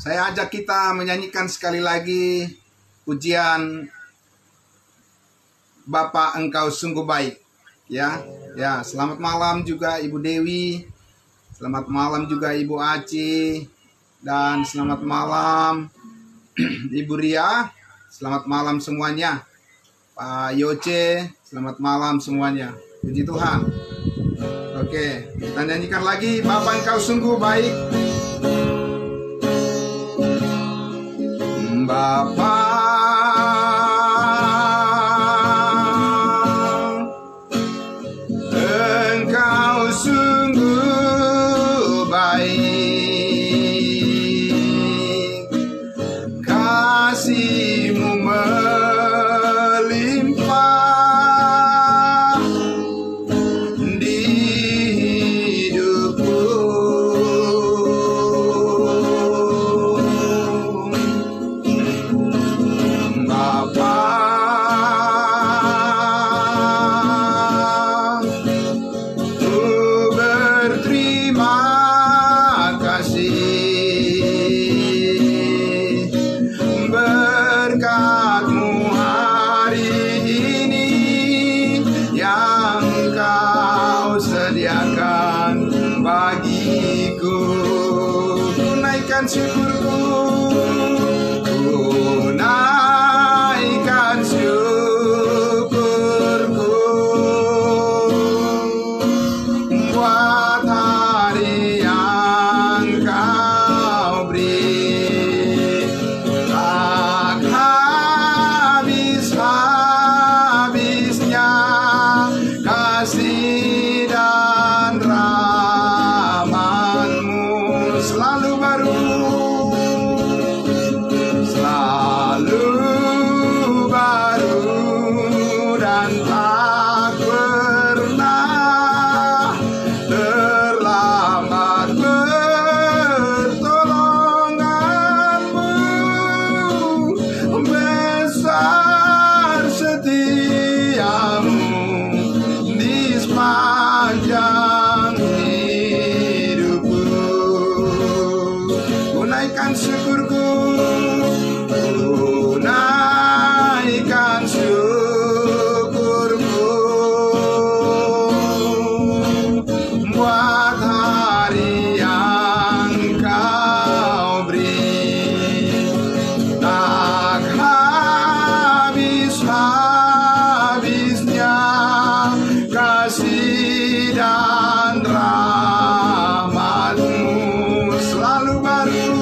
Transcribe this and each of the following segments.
Saya ajak kita menyanyikan sekali lagi pujian Bapa Engkau Sungguh Baik. Ya, selamat malam juga Ibu Dewi. Selamat malam juga Ibu Aci. Dan selamat malam Ibu Ria. Selamat malam semuanya. Pak Yoce, selamat malam semuanya. Puji Tuhan. Oke, kita nyanyikan lagi Bapa Engkau Sungguh Baik. Bapa Engkau sungguh baik, kasih-Mu melimpah di hidupku. Syukurku, tunaikan syukurku buat hari yang Kau beri, tak habis-habisnya kasih dan rahmat-Mu selalu baru.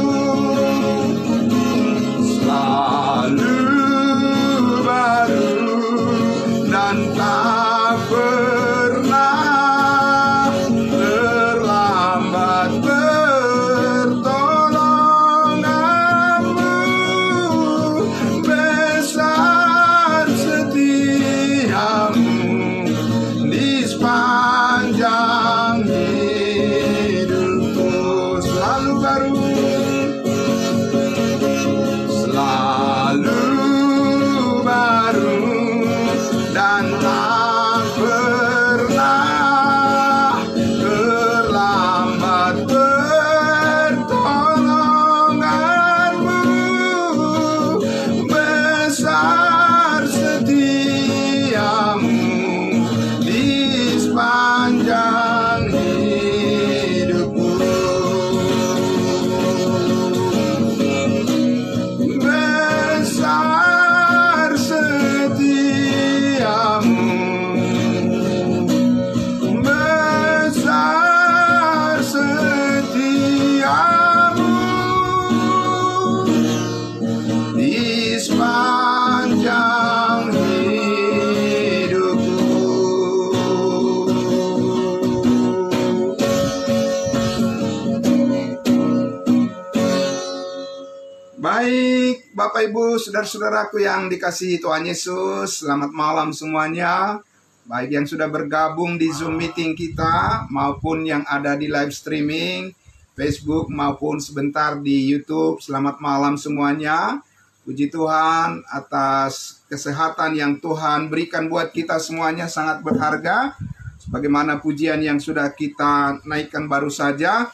Baik, Bapak Ibu, saudara-saudaraku yang dikasihi Tuhan Yesus, selamat malam semuanya. Baik yang sudah bergabung di Zoom meeting kita, maupun yang ada di live streaming, Facebook maupun sebentar di YouTube, selamat malam semuanya. Puji Tuhan atas kesehatan yang Tuhan berikan buat kita semuanya sangat berharga. Sebagaimana pujian yang sudah kita naikkan baru saja,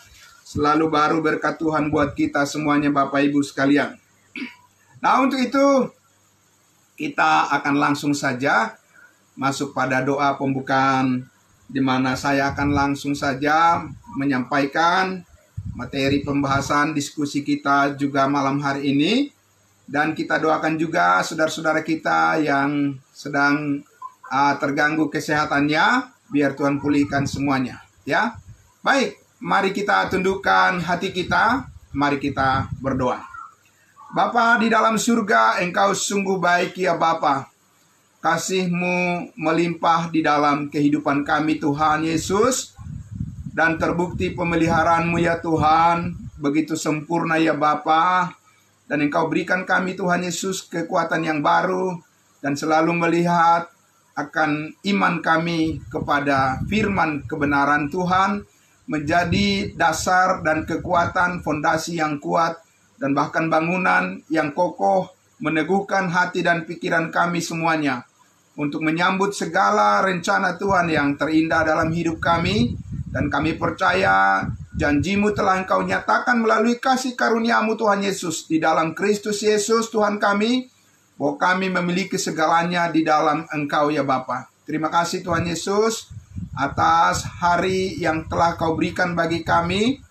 selalu baru berkat Tuhan buat kita semuanya Bapak Ibu sekalian. Nah, untuk itu kita akan langsung saja masuk pada doa pembukaan, di mana saya akan langsung saja menyampaikan materi pembahasan diskusi kita juga malam hari ini. Dan kita doakan juga saudara-saudara kita yang sedang terganggu kesehatannya, biar Tuhan pulihkan semuanya. Ya, baik, mari kita tundukkan hati kita, mari kita berdoa. Bapa di dalam surga, Engkau sungguh baik ya Bapa. Kasih-Mu melimpah di dalam kehidupan kami Tuhan Yesus. Dan terbukti pemeliharaan-Mu ya Tuhan, begitu sempurna ya Bapa. Dan Engkau berikan kami Tuhan Yesus kekuatan yang baru, dan selalu melihat akan iman kami kepada firman kebenaran Tuhan, menjadi dasar dan kekuatan fondasi yang kuat, dan bahkan bangunan yang kokoh, meneguhkan hati dan pikiran kami semuanya, untuk menyambut segala rencana Tuhan yang terindah dalam hidup kami. Dan kami percaya janji-Mu telah Engkau nyatakan melalui kasih karunia-Mu Tuhan Yesus, di dalam Kristus Yesus Tuhan kami, bahwa kami memiliki segalanya di dalam Engkau ya Bapa. Terima kasih Tuhan Yesus atas hari yang telah Kau berikan bagi kami,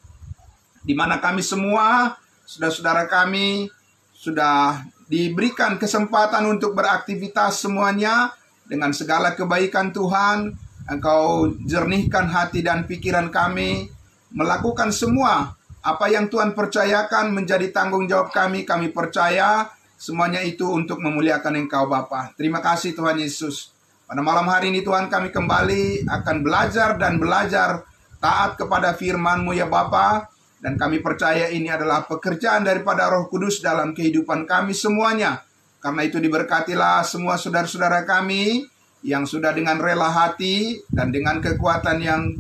di mana kami semua, saudara-saudara kami, sudah diberikan kesempatan untuk beraktivitas semuanya dengan segala kebaikan Tuhan. Engkau jernihkan hati dan pikiran kami, melakukan semua apa yang Tuhan percayakan menjadi tanggung jawab kami. Kami percaya semuanya itu untuk memuliakan Engkau Bapa. Terima kasih Tuhan Yesus. Pada malam hari ini Tuhan, kami kembali akan belajar dan belajar taat kepada firman-Mu ya Bapa. Dan kami percaya ini adalah pekerjaan daripada Roh Kudus dalam kehidupan kami semuanya. Karena itu diberkatilah semua saudara-saudara kami yang sudah dengan rela hati dan dengan kekuatan yang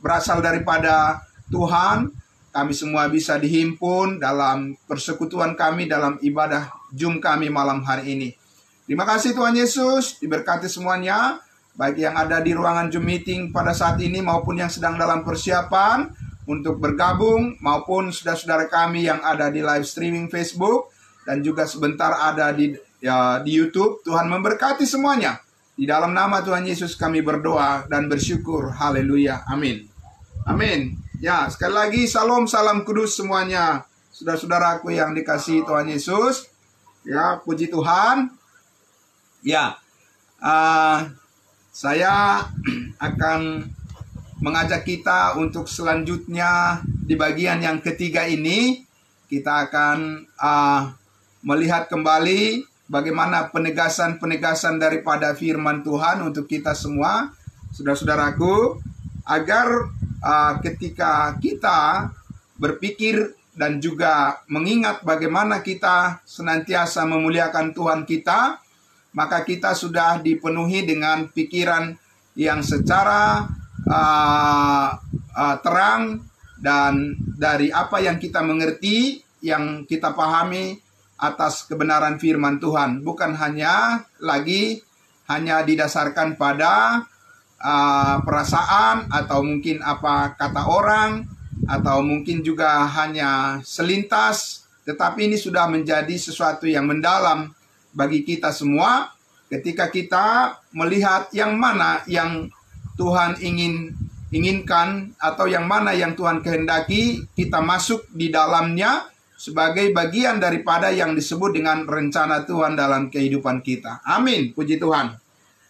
berasal daripada Tuhan, kami semua bisa dihimpun dalam persekutuan kami dalam ibadah Jum kami malam hari ini. Terima kasih Tuhan Yesus, diberkati semuanya, baik yang ada di ruangan Zoom meeting pada saat ini maupun yang sedang dalam persiapan untuk bergabung, maupun saudara-saudara kami yang ada di live streaming Facebook dan juga sebentar ada di YouTube. Tuhan memberkati semuanya. Di dalam nama Tuhan Yesus kami berdoa dan bersyukur. Haleluya. Amin. Amin. Ya, sekali lagi salam kudus semuanya. Saudara-saudaraku yang dikasihi Tuhan Yesus. Ya, puji Tuhan. Ya, saya akan mengajak kita untuk selanjutnya di bagian yang ketiga ini. Kita akan melihat kembali bagaimana penegasan-penegasan daripada firman Tuhan untuk kita semua, saudara-saudaraku, agar ketika kita berpikir dan juga mengingat bagaimana kita senantiasa memuliakan Tuhan kita, maka kita sudah dipenuhi dengan pikiran yang secara terang, dan dari apa yang kita mengerti, yang kita pahami atas kebenaran firman Tuhan, bukan hanya didasarkan pada perasaan atau mungkin apa kata orang, atau mungkin juga hanya selintas, tetapi ini sudah menjadi sesuatu yang mendalam bagi kita semua ketika kita melihat yang mana yang Tuhan inginkan atau yang mana yang Tuhan kehendaki kita masuk di dalamnya sebagai bagian daripada yang disebut dengan rencana Tuhan dalam kehidupan kita. Amin, puji Tuhan.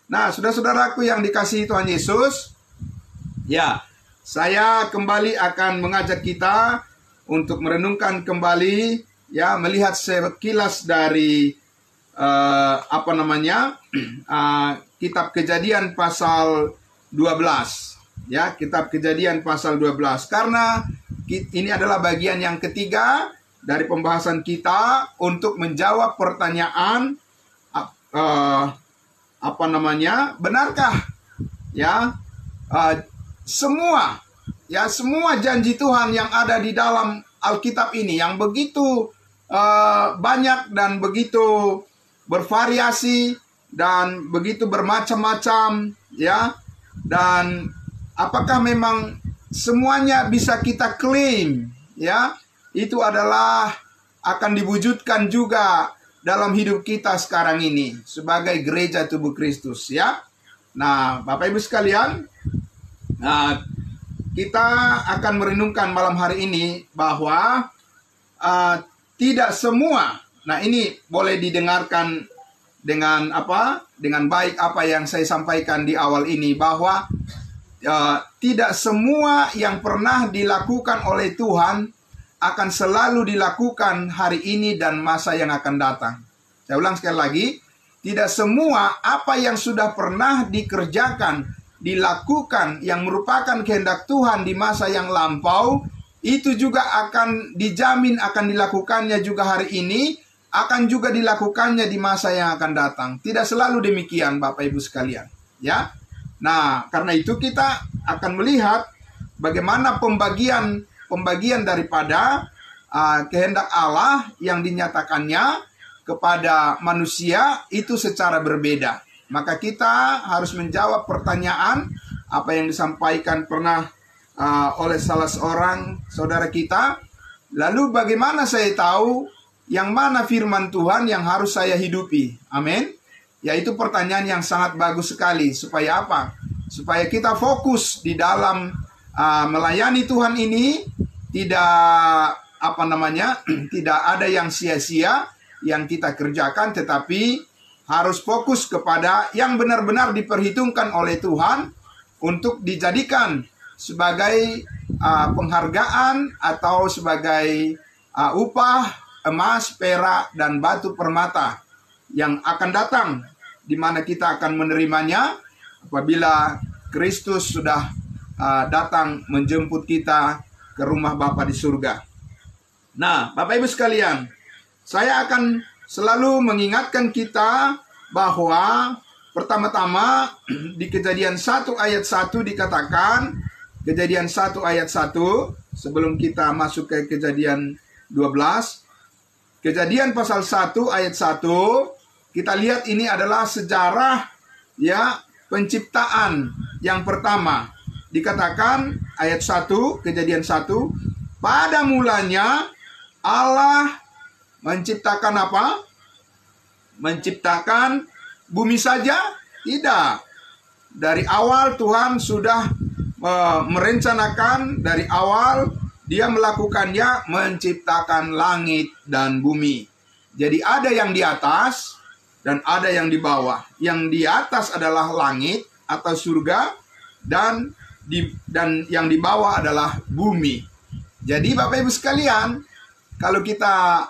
Nah, saudara-saudaraku yang dikasihi Tuhan Yesus, ya, saya kembali akan mengajak kita untuk merenungkan kembali, ya, melihat sekilas dari Kitab Kejadian pasal 12. Ya, Kitab Kejadian pasal 12. Karena ini adalah bagian yang ketiga dari pembahasan kita untuk menjawab pertanyaan benarkah ya semua janji Tuhan yang ada di dalam Alkitab ini yang begitu banyak dan begitu bervariasi dan begitu bermacam-macam, ya, dan apakah memang semuanya bisa kita klaim, ya. Itu adalah akan diwujudkan juga dalam hidup kita sekarang ini sebagai gereja tubuh Kristus, ya. Nah, Bapak Ibu sekalian, kita akan merenungkan malam hari ini bahwa tidak semua, nah ini boleh didengarkan dengan dengan baik apa yang saya sampaikan di awal ini, bahwa tidak semua yang pernah dilakukan oleh Tuhan akan selalu dilakukan hari ini dan masa yang akan datang. Saya ulang sekali lagi, tidak semua apa yang sudah pernah dikerjakan, dilakukan, yang merupakan kehendak Tuhan di masa yang lampau, itu juga akan dijamin akan dilakukannya juga hari ini, akan juga dilakukannya di masa yang akan datang. Tidak selalu demikian, Bapak Ibu sekalian, ya. Nah, karena itu kita akan melihat bagaimana pembagian daripada kehendak Allah yang dinyatakannya kepada manusia itu secara berbeda. Maka kita harus menjawab pertanyaan apa yang disampaikan pernah oleh salah seorang saudara kita. Lalu bagaimana saya tahu yang mana firman Tuhan yang harus saya hidupi? Amin. Yaitu pertanyaan yang sangat bagus sekali. Supaya apa? Supaya kita fokus di dalam melayani Tuhan ini, tidak tidak ada yang sia-sia yang kita kerjakan, tetapi harus fokus kepada yang benar-benar diperhitungkan oleh Tuhan untuk dijadikan sebagai penghargaan atau sebagai upah emas, perak, dan batu permata yang akan datang, di mana kita akan menerimanya apabila Kristus sudah datang menjemput kita ke rumah Bapa di surga. Nah, Bapak Ibu sekalian, saya akan selalu mengingatkan kita bahwa pertama-tama di Kejadian 1 ayat 1 dikatakan, Kejadian 1 ayat 1, sebelum kita masuk ke Kejadian 12, Kejadian pasal 1 ayat 1, kita lihat ini adalah sejarah, ya, penciptaan yang pertama. Dikatakan ayat 1, Kejadian 1, pada mulanya Allah menciptakan apa? Menciptakan bumi saja? Tidak. Dari awal Tuhan sudah merencanakan, dari awal Dia melakukannya, menciptakan langit dan bumi. Jadi ada yang di atas dan ada yang di bawah. Yang di atas adalah langit atau surga, dan yang di bawah adalah bumi. Jadi Bapak Ibu sekalian, kalau kita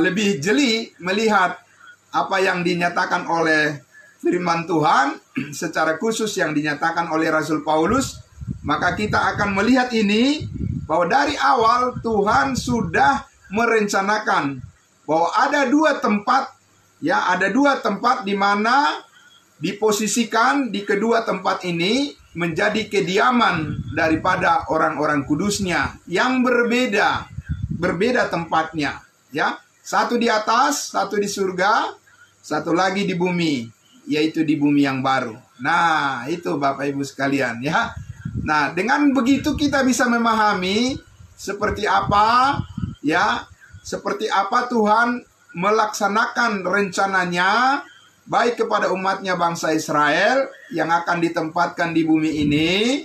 lebih jeli melihat apa yang dinyatakan oleh firman Tuhan, secara khusus yang dinyatakan oleh Rasul Paulus, maka kita akan melihat ini, bahwa dari awal Tuhan sudah merencanakan bahwa ada dua tempat, ya, ada dua tempat di mana diposisikan di kedua tempat ini menjadi kediaman daripada orang-orang kudusnya yang berbeda tempatnya, ya. Satu di atas, satu di surga, satu lagi di bumi, yaitu di bumi yang baru. Nah, itu Bapak Ibu sekalian, ya. Nah, dengan begitu kita bisa memahami seperti apa, ya, seperti apa Tuhan melaksanakan rencananya baik kepada umatnya bangsa Israel yang akan ditempatkan di bumi ini,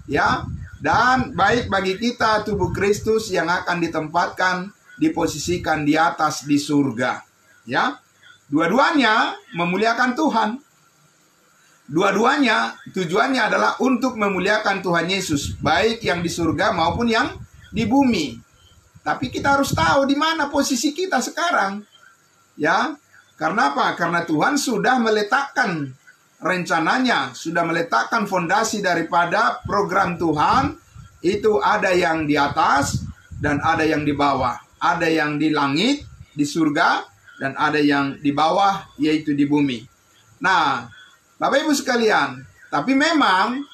ya, dan baik bagi kita tubuh Kristus yang akan ditempatkan, diposisikan di atas di surga, ya. Dua-duanya memuliakan Tuhan. Dua-duanya tujuannya adalah untuk memuliakan Tuhan Yesus, baik yang di surga maupun yang di bumi. Tapi kita harus tahu di mana posisi kita sekarang, ya. Karena apa? Karena Tuhan sudah meletakkan rencananya, sudah meletakkan fondasi daripada program Tuhan. Itu ada yang di atas dan ada yang di bawah. Ada yang di langit, di surga, dan ada yang di bawah, yaitu di bumi. Nah, Bapak Ibu sekalian, tapi memang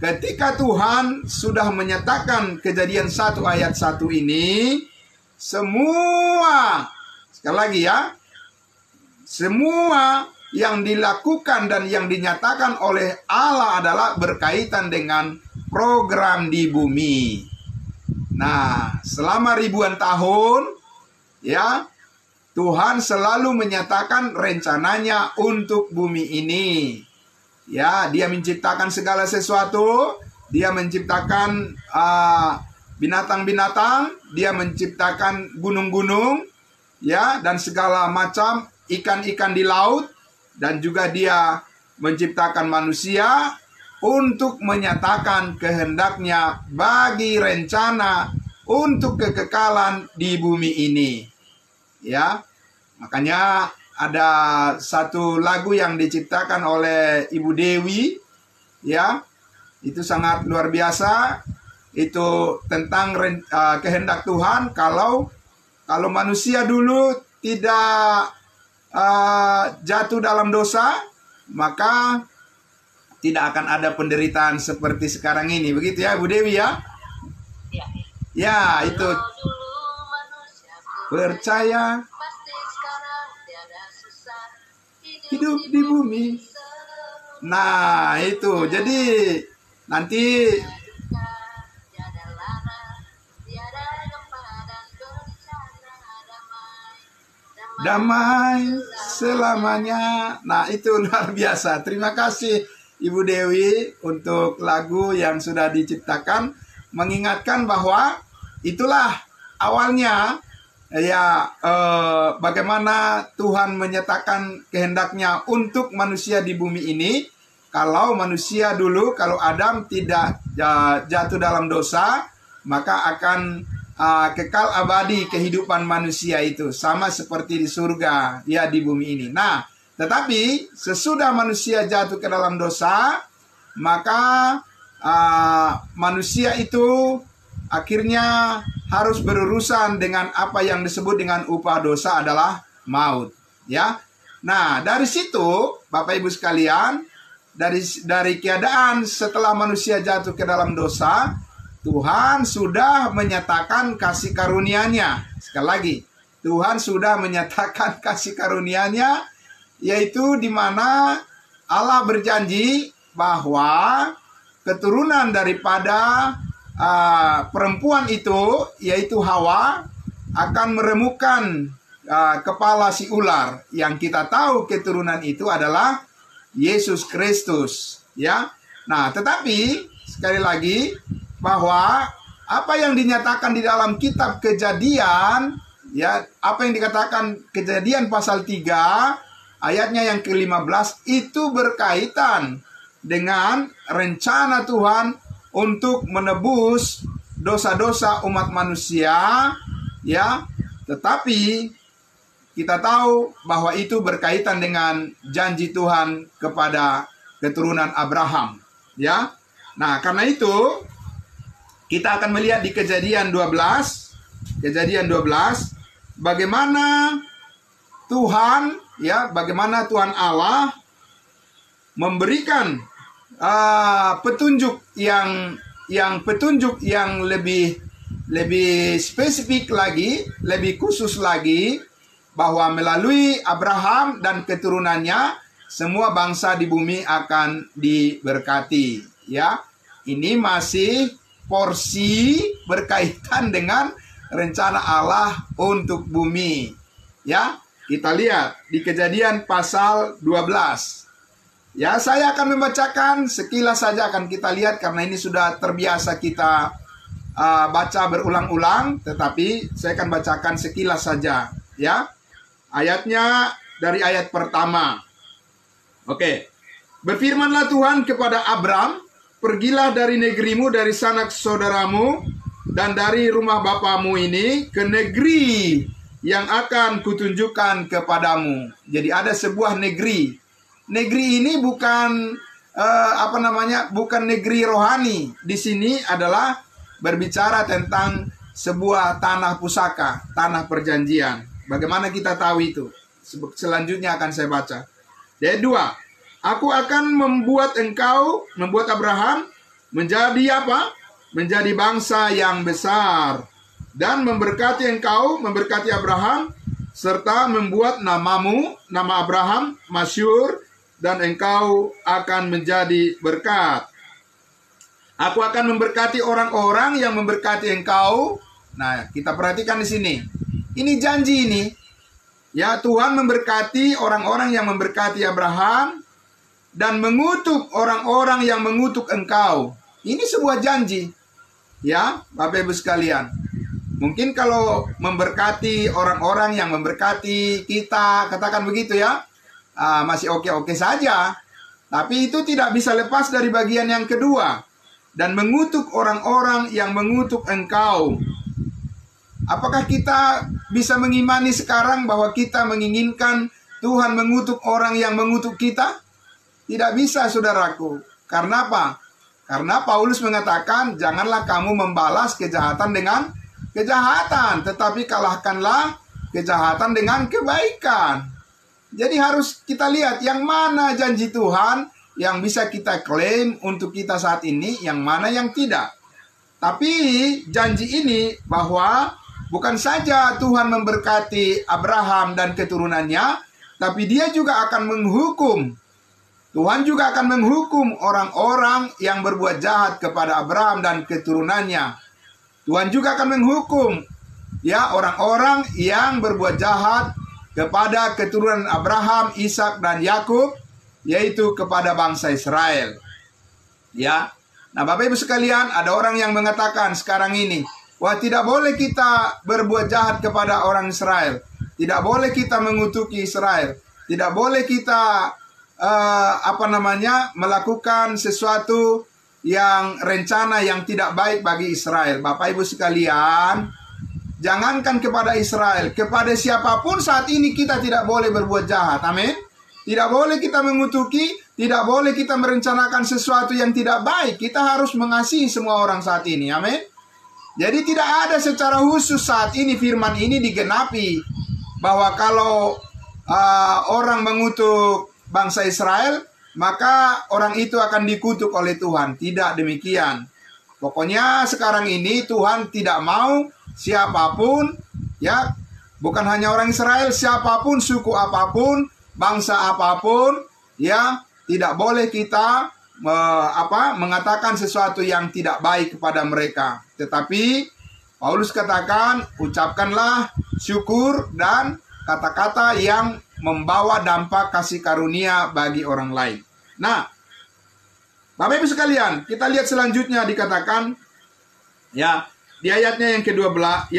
ketika Tuhan sudah menyatakan Kejadian 1 ayat 1 ini, semua, sekali lagi ya, semua yang dilakukan dan yang dinyatakan oleh Allah adalah berkaitan dengan program di bumi. Nah, selama ribuan tahun, ya, Tuhan selalu menyatakan rencananya untuk bumi ini. Ya, Dia menciptakan segala sesuatu. Dia menciptakan binatang-binatang. Dia menciptakan gunung-gunung, ya, dan segala macam ikan-ikan di laut. Dan juga Dia menciptakan manusia untuk menyatakan kehendaknya bagi rencana untuk kekekalan di bumi ini. Ya, makanya ada satu lagu yang diciptakan oleh Ibu Dewi, ya, itu sangat luar biasa. Itu tentang kehendak Tuhan. Kalau manusia dulu tidak jatuh dalam dosa, maka tidak akan ada penderitaan seperti sekarang ini. Begitu ya, Bu Dewi ya? Ya. Ya, itu. Percaya hidup di bumi. Nah, itu. Jadi nanti damai selamanya. Nah, itu luar biasa. Terima kasih Ibu Dewi untuk lagu yang sudah diciptakan, mengingatkan bahwa itulah awalnya, ya, bagaimana Tuhan menyatakan kehendaknya untuk manusia di bumi ini. Kalau manusia dulu, kalau Adam tidak jatuh dalam dosa, maka akan kekal abadi kehidupan manusia itu, sama seperti di surga, ya, di bumi ini. Nah, tetapi sesudah manusia jatuh ke dalam dosa, maka manusia itu akhirnya harus berurusan dengan apa yang disebut dengan upah dosa adalah maut, ya. Nah, dari situ Bapak Ibu sekalian, dari keadaan setelah manusia jatuh ke dalam dosa, Tuhan sudah menyatakan kasih karunia-Nya. Sekali lagi, Tuhan sudah menyatakan kasih karunia-Nya, yaitu di mana Allah berjanji bahwa keturunan daripada perempuan itu, yaitu Hawa, akan meremukkan kepala si ular. Yang kita tahu keturunan itu adalah Yesus Kristus, ya. Nah, tetapi sekali lagi bahwa apa yang dinyatakan di dalam kitab Kejadian, ya, apa yang dikatakan Kejadian pasal 3 ayatnya yang ke-15 itu berkaitan dengan rencana Tuhan untuk menebus dosa-dosa umat manusia, ya. Tetapi kita tahu bahwa itu berkaitan dengan janji Tuhan kepada keturunan Abraham, ya. Nah, karena itu kita akan melihat di Kejadian 12 bagaimana Tuhan, ya, bagaimana Tuhan Allah memberikan petunjuk yang lebih spesifik lagi, lebih khusus lagi, bahwa melalui Abraham dan keturunannya semua bangsa di bumi akan diberkati, ya. Ini masih porsi berkaitan dengan rencana Allah untuk bumi, ya. Kita lihat di Kejadian pasal 12. Ya, saya akan membacakan sekilas saja, akan kita lihat karena ini sudah terbiasa kita baca berulang-ulang, tetapi saya akan bacakan sekilas saja, ya. Ayatnya dari ayat pertama. Oke. Berfirmanlah Tuhan kepada Abram, pergilah dari negerimu, dari sanak saudaramu, dan dari rumah bapamu ini ke negeri yang akan kutunjukkan kepadamu. Jadi ada sebuah negeri. Negeri ini bukan bukan negeri rohani. Di sini adalah berbicara tentang sebuah tanah pusaka, tanah perjanjian. Bagaimana kita tahu itu? Selanjutnya akan saya baca. Ayat 2. Aku akan membuat Abraham menjadi apa? Menjadi bangsa yang besar, dan memberkati engkau, memberkati Abraham, serta membuat nama Abraham masyhur, dan engkau akan menjadi berkat. Aku akan memberkati orang-orang yang memberkati engkau. Nah, kita perhatikan di sini. Ini janji ini. Ya, Tuhan memberkati orang-orang yang memberkati Abraham dan mengutuk orang-orang yang mengutuk engkau. Ini sebuah janji. Ya, Bapak Ibu sekalian. Mungkin kalau memberkati orang-orang yang memberkati kita, katakan begitu ya, masih oke-oke saja. Tapi itu tidak bisa lepas dari bagian yang kedua. Dan mengutuk orang-orang yang mengutuk engkau. Apakah kita bisa mengimani sekarang bahwa kita menginginkan Tuhan mengutuk orang yang mengutuk kita? Tidak bisa, saudaraku. Karena apa? Karena Paulus mengatakan, janganlah kamu membalas kejahatan dengan kejahatan, tetapi kalahkanlah kejahatan dengan kebaikan. Jadi harus kita lihat yang mana janji Tuhan yang bisa kita klaim untuk kita saat ini, yang mana yang tidak. Tapi janji ini bahwa bukan saja Tuhan memberkati Abraham dan keturunannya, tapi dia juga akan menghukum. Tuhan juga akan menghukum orang-orang yang berbuat jahat kepada Abraham dan keturunannya. Tuhan juga akan menghukum ya orang-orang yang berbuat jahat kepada keturunan Abraham, Ishak dan Yakub, yaitu kepada bangsa Israel. Ya. Nah, Bapak Ibu sekalian, ada orang yang mengatakan sekarang ini, wah, tidak boleh kita berbuat jahat kepada orang Israel. Tidak boleh kita mengutuki Israel. Tidak boleh kita melakukan sesuatu yang rencana yang tidak baik bagi Israel. Bapak Ibu sekalian, jangankan kepada Israel, kepada siapapun saat ini kita tidak boleh berbuat jahat. Amin. Tidak boleh kita mengutuki, tidak boleh kita merencanakan sesuatu yang tidak baik. Kita harus mengasihi semua orang saat ini. Amin. Jadi tidak ada secara khusus saat ini firman ini digenapi bahwa kalau orang mengutuk bangsa Israel, maka orang itu akan dikutuk oleh Tuhan. Tidak demikian. Pokoknya sekarang ini Tuhan tidak mau siapapun, ya, bukan hanya orang Israel, siapapun, suku apapun, bangsa apapun, ya, tidak boleh kita mengatakan sesuatu yang tidak baik kepada mereka. Tetapi Paulus katakan, ucapkanlah syukur dan kata-kata yang membawa dampak kasih karunia bagi orang lain. Nah, Bapak Ibu sekalian, kita lihat selanjutnya dikatakan, ya, di ayatnya yang ke-12,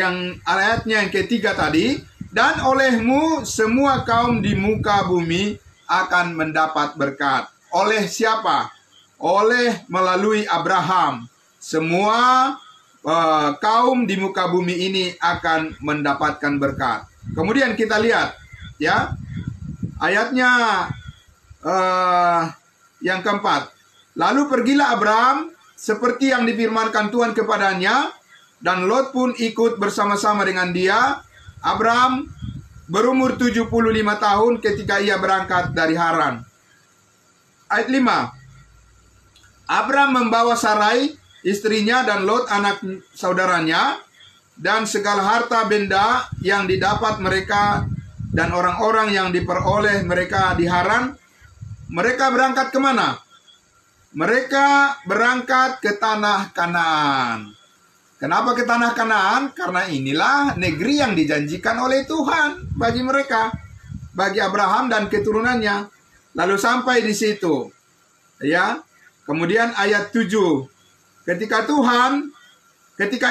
ayatnya yang ketiga tadi, dan olehmu semua kaum di muka bumi akan mendapat berkat. Oleh siapa? Oleh melalui Abraham. Semua kaum di muka bumi ini akan mendapatkan berkat. Kemudian kita lihat, ya, ayatnya yang keempat. Lalu pergilah Abraham seperti yang difirmankan Tuhan kepadanya, dan Lot pun ikut bersama-sama dengan dia. Abraham berumur 75 tahun ketika ia berangkat dari Haran. Ayat 5. Abraham membawa Sarai, istrinya, dan Lot anak saudaranya, dan segala harta benda yang didapat mereka dan orang-orang yang diperoleh mereka di Haran. Mereka berangkat kemana? Mereka berangkat ke tanah Kanaan. Kenapa ke tanah Kanaan? Karena inilah negeri yang dijanjikan oleh Tuhan bagi mereka, bagi Abraham dan keturunannya. Lalu sampai di situ, ya. Kemudian ayat 7. Ketika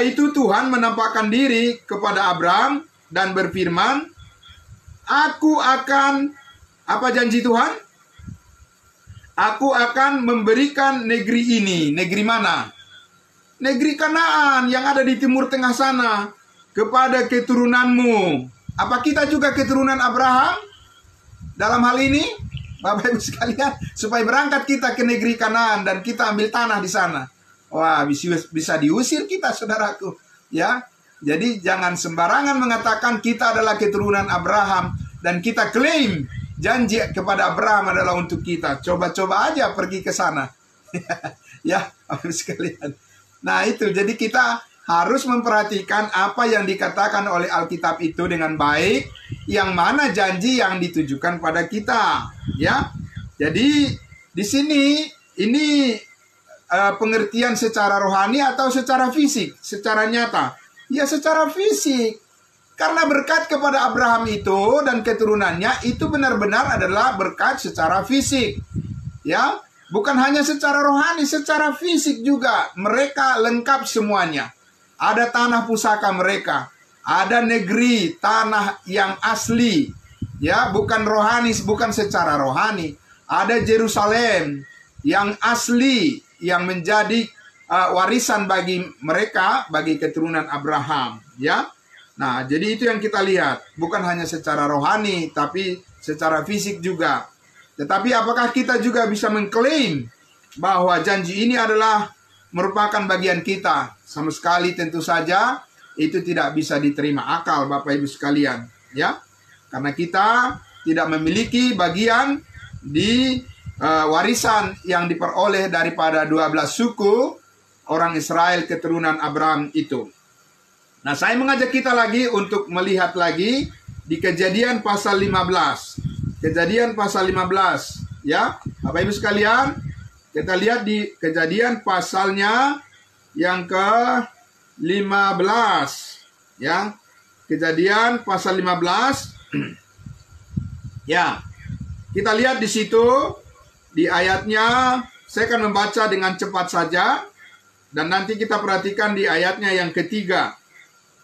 itu Tuhan menampakkan diri kepada Abraham dan berfirman, aku akan, apa janji Tuhan? Aku akan memberikan negeri ini. Negeri mana? Negeri Kanaan yang ada di timur tengah sana kepada keturunanmu. Apa kita juga keturunan Abraham dalam hal ini? Bapak Ibu sekalian, supaya berangkat kita ke negeri Kanaan dan kita ambil tanah di sana. Wah, bisa diusir kita, saudaraku. Ya, jadi jangan sembarangan mengatakan kita adalah keturunan Abraham dan kita klaim janji kepada Abraham adalah untuk kita. Coba-coba aja pergi ke sana. Ya, Bapak Ibu sekalian. Nah itu, jadi kita harus memperhatikan apa yang dikatakan oleh Alkitab itu dengan baik, yang mana janji yang ditujukan pada kita, ya. Jadi di sini ini pengertian secara rohani atau secara fisik, secara nyata? Ya secara fisik. Karena berkat kepada Abraham itu dan keturunannya itu benar-benar adalah berkat secara fisik. Ya, bukan hanya secara rohani, secara fisik juga. Mereka lengkap semuanya. Ada tanah pusaka mereka, ada negeri tanah yang asli. Ya, bukan rohani, bukan secara rohani. Ada Yerusalem yang asli, yang menjadi warisan bagi mereka, bagi keturunan Abraham. Ya, nah jadi itu yang kita lihat, bukan hanya secara rohani, tapi secara fisik juga. Tetapi apakah kita juga bisa mengklaim bahwa janji ini adalah merupakan bagian kita? Sama sekali tentu saja itu tidak bisa diterima akal, Bapak Ibu sekalian. Ya, karena kita tidak memiliki bagian di warisan yang diperoleh daripada 12 suku orang Israel keturunan Abraham itu. Nah, saya mengajak kita lagi untuk melihat lagi di Kejadian pasal 15. Kejadian pasal 15, ya. Bapak Ibu sekalian, kita lihat di Kejadian pasalnya yang ke-15, ya. Kejadian pasal 15. Ya. Kita lihat di situ di ayatnya, saya akan membaca dengan cepat saja, dan nanti kita perhatikan di ayatnya yang ketiga,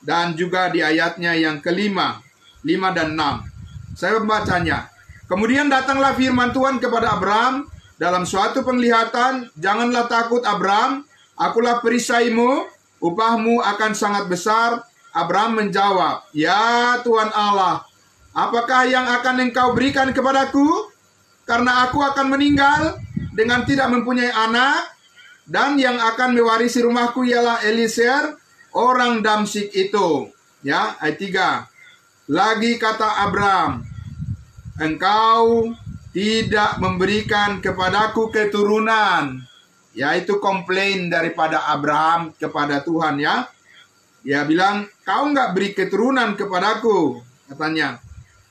dan juga di ayatnya yang kelima, 5 dan 6. Saya membacanya. Kemudian datanglah firman Tuhan kepada Abraham dalam suatu penglihatan, janganlah takut Abraham, akulah perisaimu, upahmu akan sangat besar. Abraham menjawab, ya Tuhan Allah, apakah yang akan engkau berikan kepadaku? Karena aku akan meninggal dengan tidak mempunyai anak, dan yang akan mewarisi rumahku ialah Eliezer, orang Damsyik itu. Ya, ayat 3. Lagi kata Abraham, engkau tidak memberikan kepadaku keturunan. Yaitu komplain daripada Abraham kepada Tuhan, ya. Dia bilang, kau nggak beri keturunan kepadaku, katanya.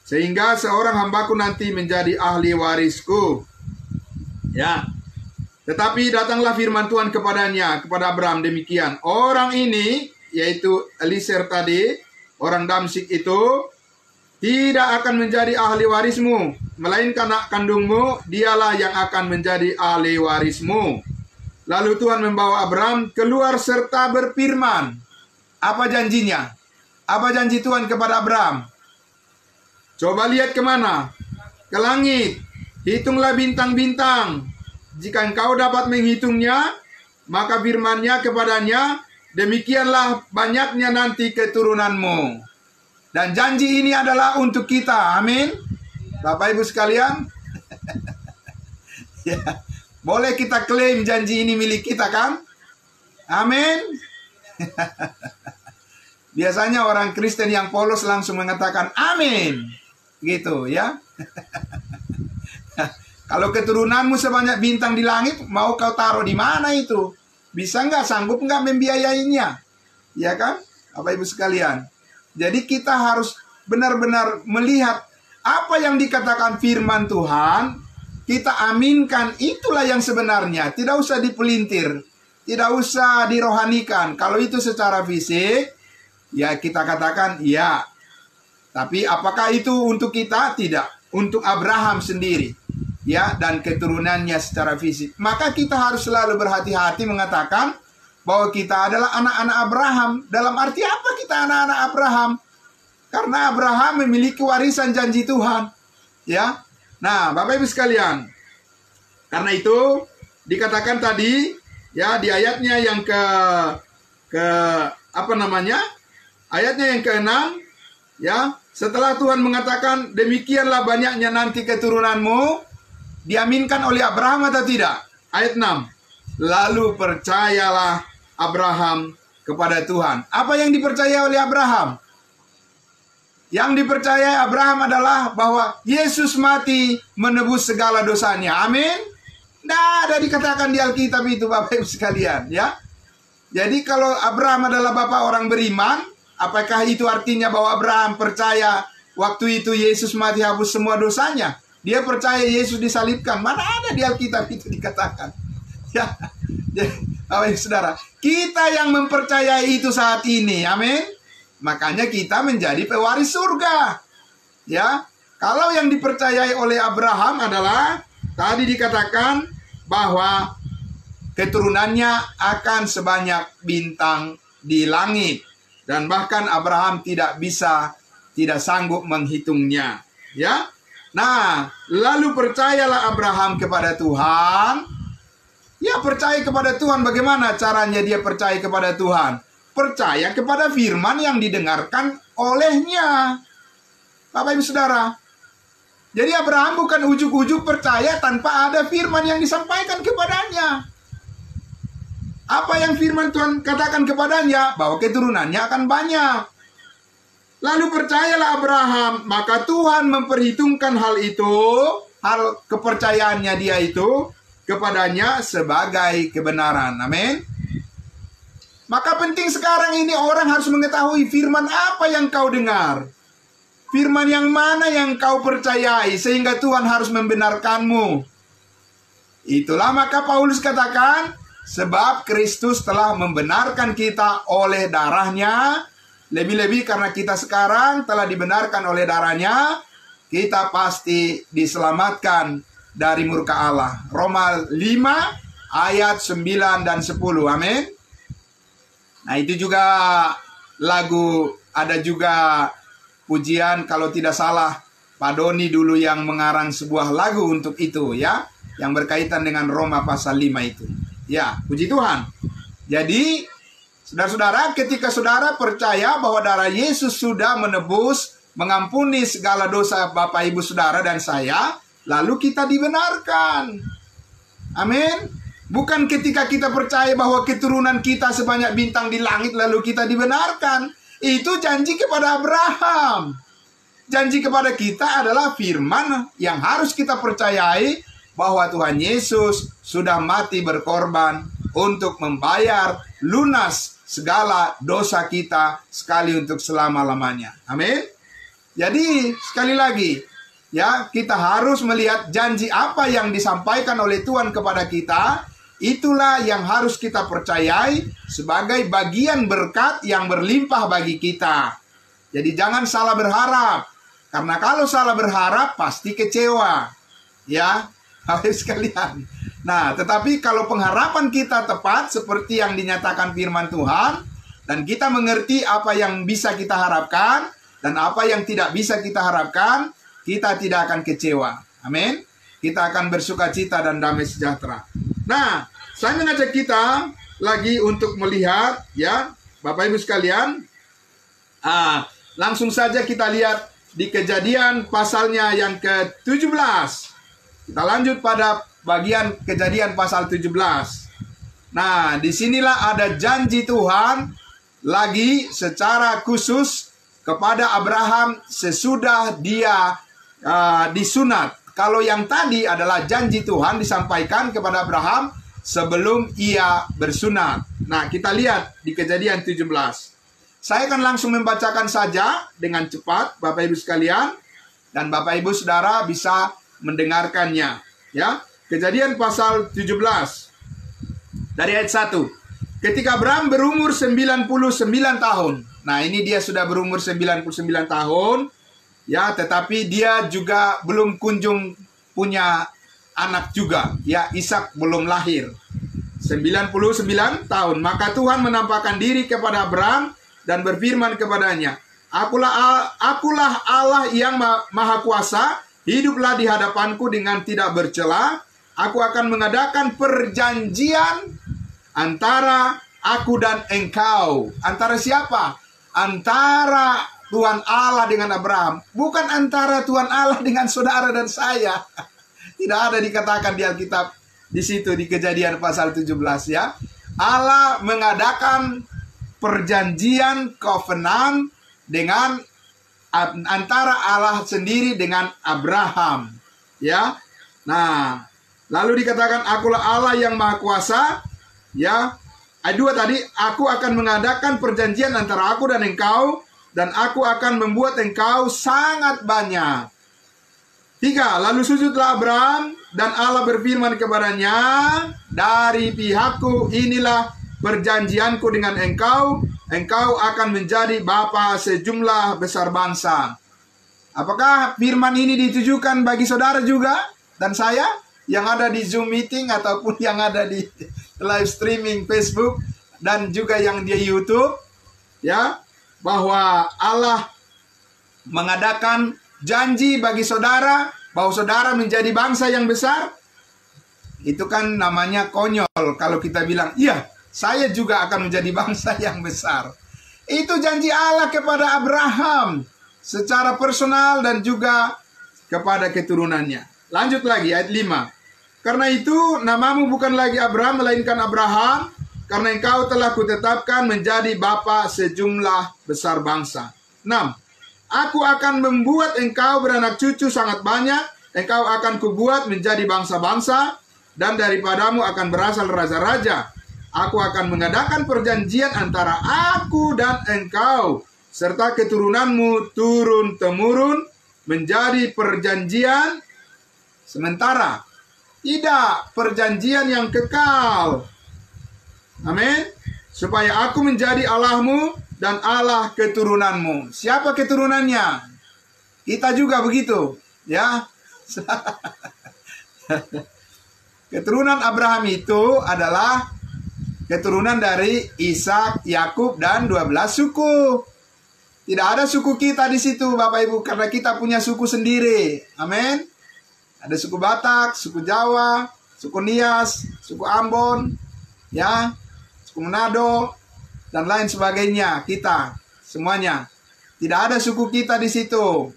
Sehingga seorang hambaku nanti menjadi ahli warisku. Ya. Tetapi datanglah firman Tuhan kepadanya, kepada Abraham demikian. Orang ini, yaitu Eliezer tadi, orang Damsyik itu, tidak akan menjadi ahli warismu, melainkan anak kandungmu, dialah yang akan menjadi ahli warismu. Lalu Tuhan membawa Abraham keluar serta berfirman. Apa janjinya? Apa janji Tuhan kepada Abraham? Coba lihat kemana? Ke langit. Hitunglah bintang-bintang. Jika engkau dapat menghitungnya, maka firman-Nya kepadanya, demikianlah banyaknya nanti keturunanmu. Dan janji ini adalah untuk kita. Amin. Bapak Ibu sekalian. Ya. Boleh kita klaim janji ini milik kita, kan? Amin. Biasanya orang Kristen yang polos langsung mengatakan amin. Gitu ya. Kalau keturunanmu sebanyak bintang di langit, mau kau taruh di mana itu? Bisa nggak, sanggup nggak membiayainya? Ya kan? Bapak Ibu sekalian. Jadi kita harus benar-benar melihat apa yang dikatakan firman Tuhan, kita aminkan, itulah yang sebenarnya. Tidak usah dipelintir, tidak usah dirohanikan. Kalau itu secara fisik, ya kita katakan ya. Tapi apakah itu untuk kita? Tidak. Untuk Abraham sendiri, ya, dan keturunannya secara fisik. Maka kita harus selalu berhati-hati mengatakan bahwa kita adalah anak-anak Abraham. Dalam arti apa kita anak-anak Abraham? Karena Abraham memiliki warisan janji Tuhan, ya. Nah, Bapak Ibu sekalian, karena itu dikatakan tadi, ya, di ayatnya yang ayatnya yang ke-6, ya, setelah Tuhan mengatakan demikianlah banyaknya nanti keturunanmu, diaminkan oleh Abraham atau tidak? Ayat 6. Lalu percayalah Abraham kepada Tuhan. Apa yang dipercaya oleh Abraham? Yang dipercaya Abraham adalah bahwa Yesus mati menebus segala dosanya. Amin. Nah, ada dikatakan di Alkitab itu, Bapak Ibu sekalian, ya. Jadi kalau Abraham adalah bapak orang beriman, apakah itu artinya bahwa Abraham percaya waktu itu Yesus mati hapus semua dosanya? Dia percaya Yesus disalibkan. Mana ada di Alkitab itu dikatakan? Ya, Bapak Ibu Saudara, kita yang mempercayai itu saat ini, amin. Makanya kita menjadi pewaris surga. Ya, kalau yang dipercayai oleh Abraham adalah tadi dikatakan bahwa keturunannya akan sebanyak bintang di langit, dan bahkan Abraham tidak sanggup menghitungnya. Ya, nah, lalu percayalah Abraham kepada Tuhan. Ya, percaya kepada Tuhan. Bagaimana caranya dia percaya kepada Tuhan? Percaya kepada firman yang didengarkan olehnya. Bapak Ibu Saudara, jadi Abraham bukan ujuk-ujuk percaya tanpa ada firman yang disampaikan kepadanya. Apa yang firman Tuhan katakan kepadanya? Bahwa keturunannya akan banyak. Lalu percayalah Abraham, maka Tuhan memperhitungkan hal itu, hal kepercayaannya dia itu kepadanya sebagai kebenaran. Amin. Maka penting sekarang ini orang harus mengetahui firman apa yang kau dengar. Firman yang mana yang kau percayai sehingga Tuhan harus membenarkanmu. Itulah maka Paulus katakan, sebab Kristus telah membenarkan kita oleh darahnya. Lebih-lebih karena kita sekarang telah dibenarkan oleh darahnya, kita pasti diselamatkan dari murka Allah. Roma 5 ayat 9 dan 10. Amin. Nah, itu juga lagu, ada juga pujian kalau tidak salah Pak Doni dulu yang mengarang sebuah lagu untuk itu, ya, yang berkaitan dengan Roma pasal 5 itu. Ya, puji Tuhan. Jadi saudara-saudara, ketika saudara percaya bahwa darah Yesus sudah menebus, mengampuni segala dosa Bapak Ibu Saudara dan saya, lalu kita dibenarkan. Amin. Bukan ketika kita percaya bahwa keturunan kita sebanyak bintang di langit lalu kita dibenarkan. Itu janji kepada Abraham. Janji kepada kita adalah firman yang harus kita percayai, bahwa Tuhan Yesus sudah mati berkorban untuk membayar lunas segala dosa kita sekali untuk selama-lamanya. Amin. Jadi sekali lagi, ya, kita harus melihat janji apa yang disampaikan oleh Tuhan kepada kita. Itulah yang harus kita percayai sebagai bagian berkat yang berlimpah bagi kita. Jadi jangan salah berharap. Karena kalau salah berharap pasti kecewa. Ya, habis sekalian. Nah, tetapi kalau pengharapan kita tepat seperti yang dinyatakan firman Tuhan, dan kita mengerti apa yang bisa kita harapkan dan apa yang tidak bisa kita harapkan, kita tidak akan kecewa. Amin. Kita akan bersuka cita dan damai sejahtera. Nah, saya mengajak kita lagi untuk melihat, ya, Bapak Ibu sekalian, langsung saja kita lihat di Kejadian pasalnya yang ke-17. Kita lanjut pada bagian Kejadian pasal 17. Nah, disinilah ada janji Tuhan lagi secara khusus kepada Abraham sesudah dia disunat. Kalau yang tadi adalah janji Tuhan disampaikan kepada Abraham sebelum ia bersunat. Nah, kita lihat di Kejadian 17. Saya akan langsung membacakan saja dengan cepat, Bapak Ibu sekalian, dan Bapak Ibu Saudara bisa mendengarkannya. Ya, Kejadian pasal 17 dari ayat 1. Ketika Abraham berumur 99 tahun. Nah, ini dia sudah berumur 99 tahun. Ya, tetapi dia juga belum kunjung punya anak juga. Ya, Ishak belum lahir. 99 tahun. Maka Tuhan menampakkan diri kepada Abraham dan berfirman kepadanya, Akulah Allah yang maha kuasa, hiduplah di hadapanku dengan tidak bercela. Aku akan mengadakan perjanjian antara aku dan engkau. Antara siapa? Antara Tuhan Allah dengan Abraham. Bukan antara Tuhan Allah dengan saudara dan saya. Tidak ada dikatakan di Alkitab di situ di Kejadian pasal 17, ya. Allah mengadakan perjanjian covenant dengan antara Allah sendiri dengan Abraham, ya. Nah, lalu dikatakan akulah Allah yang maha kuasa, ya. Ayat 2 tadi, aku akan mengadakan perjanjian antara aku dan engkau, dan aku akan membuat engkau sangat banyak. 3, lalu sujudlah Abraham dan Allah berfirman kepadanya, dari pihakku inilah perjanjianku dengan engkau, engkau akan menjadi bapa sejumlah besar bangsa. Apakah firman ini ditujukan bagi saudara juga dan saya yang ada di Zoom meeting ataupun yang ada di live streaming Facebook dan juga yang di YouTube, ya, bahwa Allah mengadakan janji bagi saudara bahwa saudara menjadi bangsa yang besar? Itu kan namanya konyol kalau kita bilang, iya, saya juga akan menjadi bangsa yang besar. Itu janji Allah kepada Abraham secara personal dan juga kepada keturunannya. Lanjut lagi ayat 5. Karena itu namamu bukan lagi Abraham melainkan Abraham, karena engkau telah kutetapkan menjadi bapa sejumlah besar bangsa. 6. Aku akan membuat engkau beranak cucu sangat banyak, engkau akan kubuat menjadi bangsa-bangsa, dan daripadamu akan berasal raja-raja. Aku akan mengadakan perjanjian antara aku dan engkau, serta keturunanmu turun-temurun menjadi perjanjian sementara, tidak perjanjian yang kekal. Amin. Supaya aku menjadi Allahmu dan Allah keturunanmu. Siapa keturunannya? Kita juga begitu, ya. Keturunan Abraham itu adalah keturunan dari Ishak, Yakub, dan 12 suku. Tidak ada suku kita di situ, Bapak Ibu, karena kita punya suku sendiri. Amin. Ada suku Batak, suku Jawa, suku Nias, suku Ambon, ya, suku Manado, dan lain sebagainya. Kita semuanya. Tidak ada suku kita di situ.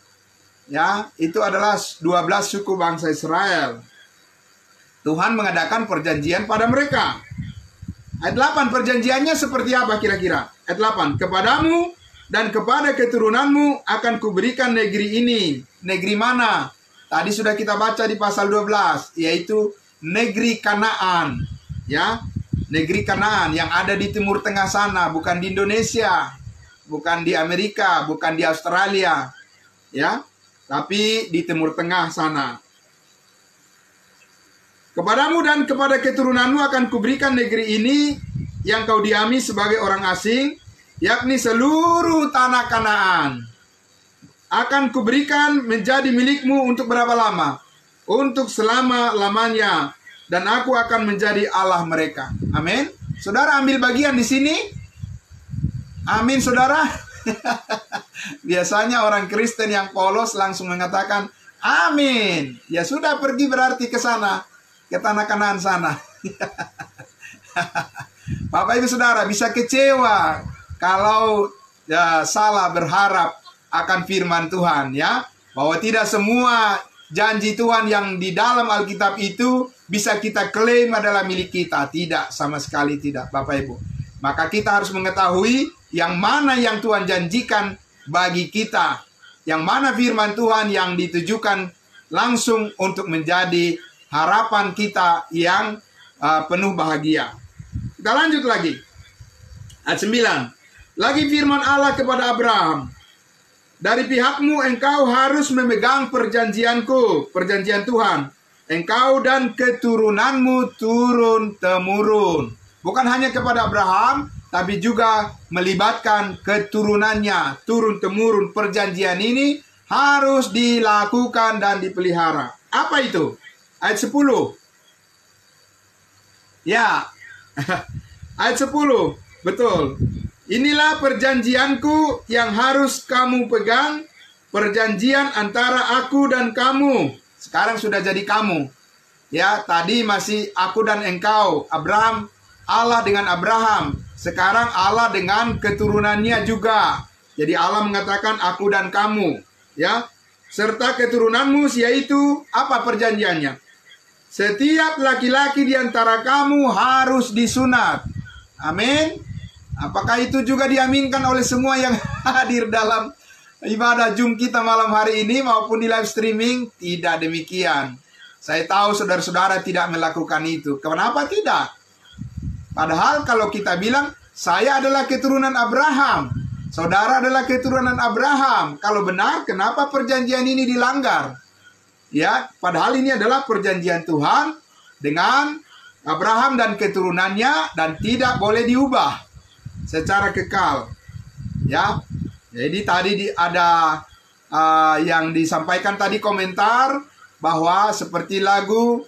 Ya, itu adalah 12 suku bangsa Israel. Tuhan mengadakan perjanjian pada mereka. Ayat 8, perjanjiannya seperti apa kira-kira? Ayat 8, kepadamu dan kepada keturunanmu akan kuberikan negeri ini. Negeri mana? Tadi sudah kita baca di pasal 12, yaitu negeri Kanaan. Ya, negeri Kanaan yang ada di Timur Tengah sana, bukan di Indonesia, bukan di Amerika, bukan di Australia. Ya, tapi di Timur Tengah sana. Kepadamu dan kepada keturunanmu akan kuberikan negeri ini yang kau diami sebagai orang asing, yakni seluruh tanah Kanaan. Akan kuberikan menjadi milikmu untuk berapa lama? Untuk selama-lamanya. Dan aku akan menjadi Allah mereka. Amin. Saudara ambil bagian di sini? Amin, saudara. Biasanya orang Kristen yang polos langsung mengatakan, amin. Ya sudah, pergi berarti ke sana, ke tanah Kanaan sana. Bapak Ibu Saudara bisa kecewa kalau ya, salah berharap akan firman Tuhan, ya, bahwa tidak semua janji Tuhan yang di dalam Alkitab itu bisa kita klaim adalah milik kita. Tidak, sama sekali tidak, Bapak Ibu. Maka kita harus mengetahui yang mana yang Tuhan janjikan bagi kita, yang mana firman Tuhan yang ditujukan langsung untuk menjadi harapan kita yang penuh bahagia. Kita lanjut lagi. Ayat 9. Lagi firman Allah kepada Abraham, dari pihakmu engkau harus memegang perjanjianku, perjanjian Tuhan. Engkau dan keturunanmu turun-temurun. Bukan hanya kepada Abraham, tapi juga melibatkan keturunannya, turun-temurun. Perjanjian ini harus dilakukan dan dipelihara. Apa itu? Ayat 10. Ya, ayat 10. Betul. Inilah perjanjianku yang harus kamu pegang, perjanjian antara aku dan kamu. Sekarang sudah jadi kamu. Ya, tadi masih aku dan engkau. Abraham, Allah dengan Abraham. Sekarang Allah dengan keturunannya juga. Jadi Allah mengatakan aku dan kamu. Ya, serta keturunanmu, yaitu apa perjanjiannya? Setiap laki-laki di antara kamu harus disunat. Amin. Apakah itu juga diaminkan oleh semua yang hadir dalam ibadah Zoom kita malam hari ini maupun di live streaming? Tidak demikian. Saya tahu saudara-saudara tidak melakukan itu. Kenapa tidak? Padahal kalau kita bilang, saya adalah keturunan Abraham, saudara adalah keturunan Abraham. Kalau benar, kenapa perjanjian ini dilanggar? Ya, padahal ini adalah perjanjian Tuhan dengan Abraham dan keturunannya dan tidak boleh diubah secara kekal. Ya, jadi tadi ada yang disampaikan tadi komentar bahwa seperti lagu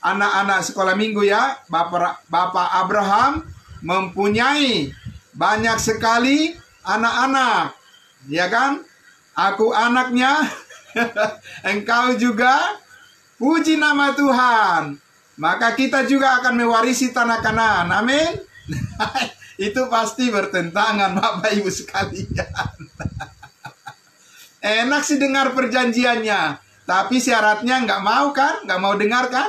anak-anak sekolah minggu ya, Bapak Abraham mempunyai banyak sekali anak-anak, ya kan? Aku anaknya, engkau juga, puji nama Tuhan. Maka kita juga akan mewarisi tanah Kanaan. Amin. Itu pasti bertentangan, Bapak Ibu sekalian. Enak sih dengar perjanjiannya, tapi syaratnya nggak mau kan? Nggak mau dengar kan?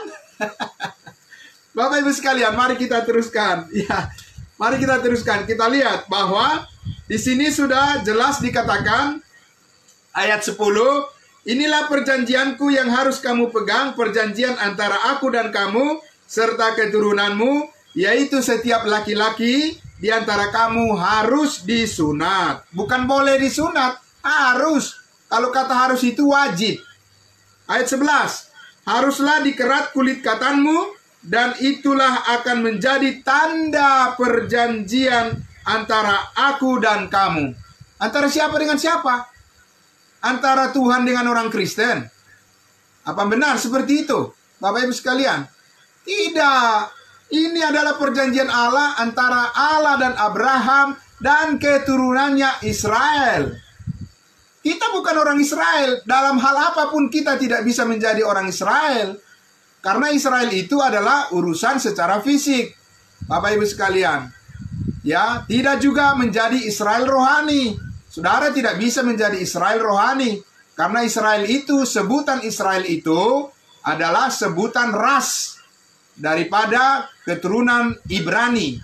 Bapak Ibu sekalian, mari kita teruskan. Ya, mari kita teruskan. Kita lihat bahwa di sini sudah jelas dikatakan ayat 10, inilah perjanjianku yang harus kamu pegang, perjanjian antara aku dan kamu serta keturunanmu, yaitu setiap laki-laki di antara kamu harus disunat. Bukan boleh disunat, harus. Kalau kata harus itu wajib. Ayat 11, haruslah dikerat kulit katanmu, dan itulah akan menjadi tanda perjanjian antara aku dan kamu. Antara siapa dengan siapa? Antara Tuhan dengan orang Kristen. Apa benar seperti itu, Bapak Ibu sekalian? Tidak. Ini adalah perjanjian Allah antara Allah dan Abraham dan keturunannya Israel. Kita bukan orang Israel. Dalam hal apapun kita tidak bisa menjadi orang Israel. Karena Israel itu adalah urusan secara fisik, Bapak Ibu sekalian. Ya, tidak juga menjadi Israel rohani. Saudara tidak bisa menjadi Israel rohani. Karena Israel itu, sebutan Israel itu adalah sebutan ras daripada keturunan Ibrani.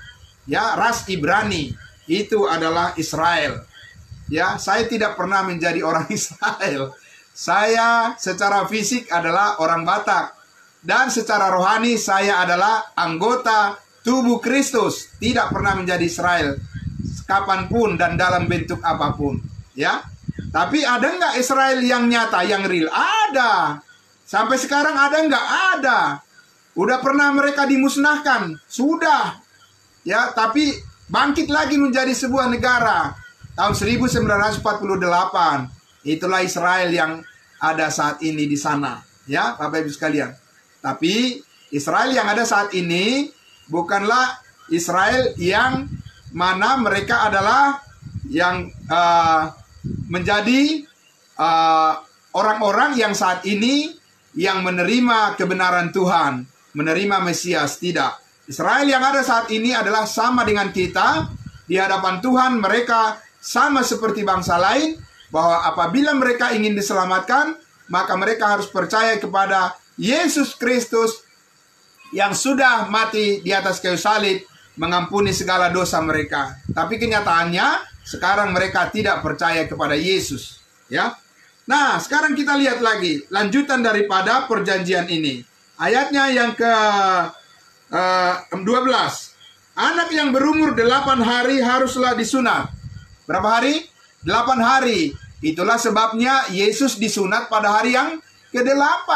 Ya, ras Ibrani. Itu adalah Israel. Ya, saya tidak pernah menjadi orang Israel. Saya secara fisik adalah orang Batak. Dan secara rohani saya adalah anggota tubuh Kristus. Tidak pernah menjadi Israel kapanpun dan dalam bentuk apapun. Ya, tapi ada nggak Israel yang nyata, yang real? Ada. Sampai sekarang ada nggak? Ada. Udah pernah mereka dimusnahkan? Sudah. Ya, tapi bangkit lagi menjadi sebuah negara. Tahun 1948. Itulah Israel yang ada saat ini di sana. Ya, Bapak Ibu sekalian. Tapi Israel yang ada saat ini bukanlah Israel yang mana mereka adalah yang menjadi orang-orang yang saat ini yang menerima kebenaran Tuhan, menerima Mesias. Tidak. Israel yang ada saat ini adalah sama dengan kita. Di hadapan Tuhan mereka sama seperti bangsa lain, bahwa apabila mereka ingin diselamatkan, maka mereka harus percaya kepada Yesus Kristus yang sudah mati di atas kayu salib, mengampuni segala dosa mereka. Tapi kenyataannya sekarang mereka tidak percaya kepada Yesus. Ya. Nah, sekarang kita lihat lagi lanjutan daripada perjanjian ini. Ayatnya yang ke 12. Anak yang berumur 8 hari haruslah disunat. Berapa hari? 8 hari. Itulah sebabnya Yesus disunat pada hari yang ke-8.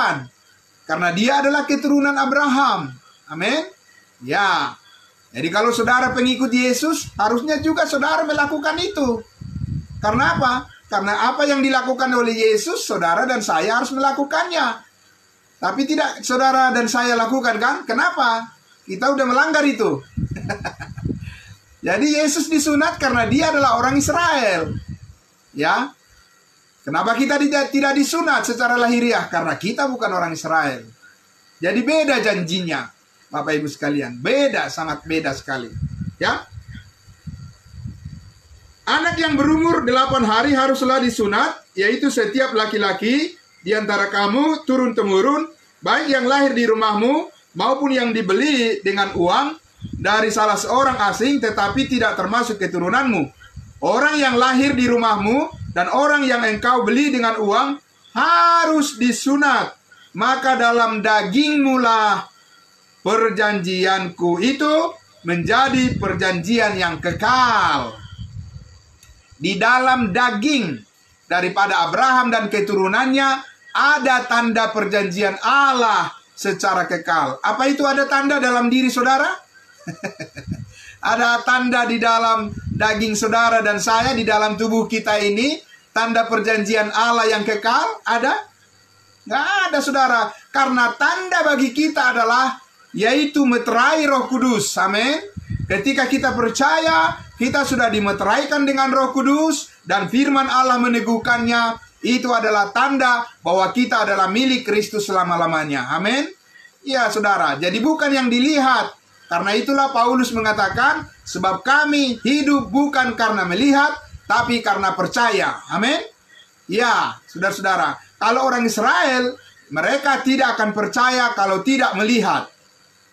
Karena dia adalah keturunan Abraham. Amin. Ya. Jadi kalau saudara pengikut Yesus, harusnya juga saudara melakukan itu. Karena apa? Karena apa yang dilakukan oleh Yesus, saudara dan saya harus melakukannya. Tapi tidak saudara dan saya lakukan kan? Kenapa? Kita udah melanggar itu. Jadi Yesus disunat karena dia adalah orang Israel. Ya. Kenapa kita tidak disunat secara lahiriah? Karena kita bukan orang Israel. Jadi beda janjinya, Bapak Ibu sekalian. Beda, sangat beda sekali. Ya. Anak yang berumur 8 hari haruslah disunat, yaitu setiap laki-laki di antara kamu turun-temurun, baik yang lahir di rumahmu maupun yang dibeli dengan uang dari salah seorang asing, tetapi tidak termasuk keturunanmu. Orang yang lahir di rumahmu dan orang yang engkau beli dengan uang harus disunat. Maka dalam dagingmu lah perjanjianku itu menjadi perjanjian yang kekal. Di dalam daging daripada Abraham dan keturunannya ada tanda perjanjian Allah secara kekal. Apa itu ada tanda dalam diri saudara? Ada tanda di dalam daging saudara dan saya, di dalam tubuh kita ini. Tanda perjanjian Allah yang kekal ada? Nggak ada saudara. Karena tanda bagi kita adalah yaitu meterai Roh Kudus. Amin. Ketika kita percaya, kita sudah dimeteraikan dengan Roh Kudus dan firman Allah meneguhkannya. Itu adalah tanda bahwa kita adalah milik Kristus selama-lamanya. Amin. Ya saudara, jadi bukan yang dilihat. Karena itulah Paulus mengatakan, sebab kami hidup bukan karena melihat, tapi karena percaya. Amin. Ya, saudara-saudara, kalau orang Israel, mereka tidak akan percaya kalau tidak melihat.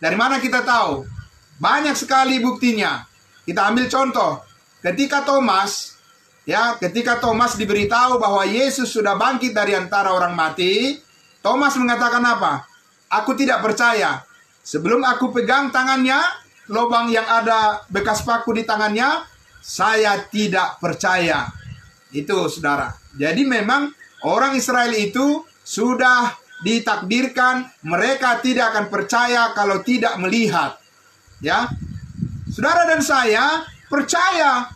Dari mana kita tahu? Banyak sekali buktinya. Kita ambil contoh. Ketika Thomas diberitahu bahwa Yesus sudah bangkit dari antara orang mati, Thomas mengatakan apa? Aku tidak percaya. Sebelum aku pegang tangannya, lubang yang ada bekas paku di tangannya, saya tidak percaya. Itu saudara. Jadi memang orang Israel itu sudah ditakdirkan mereka tidak akan percaya kalau tidak melihat. Ya, saudara dan saya percaya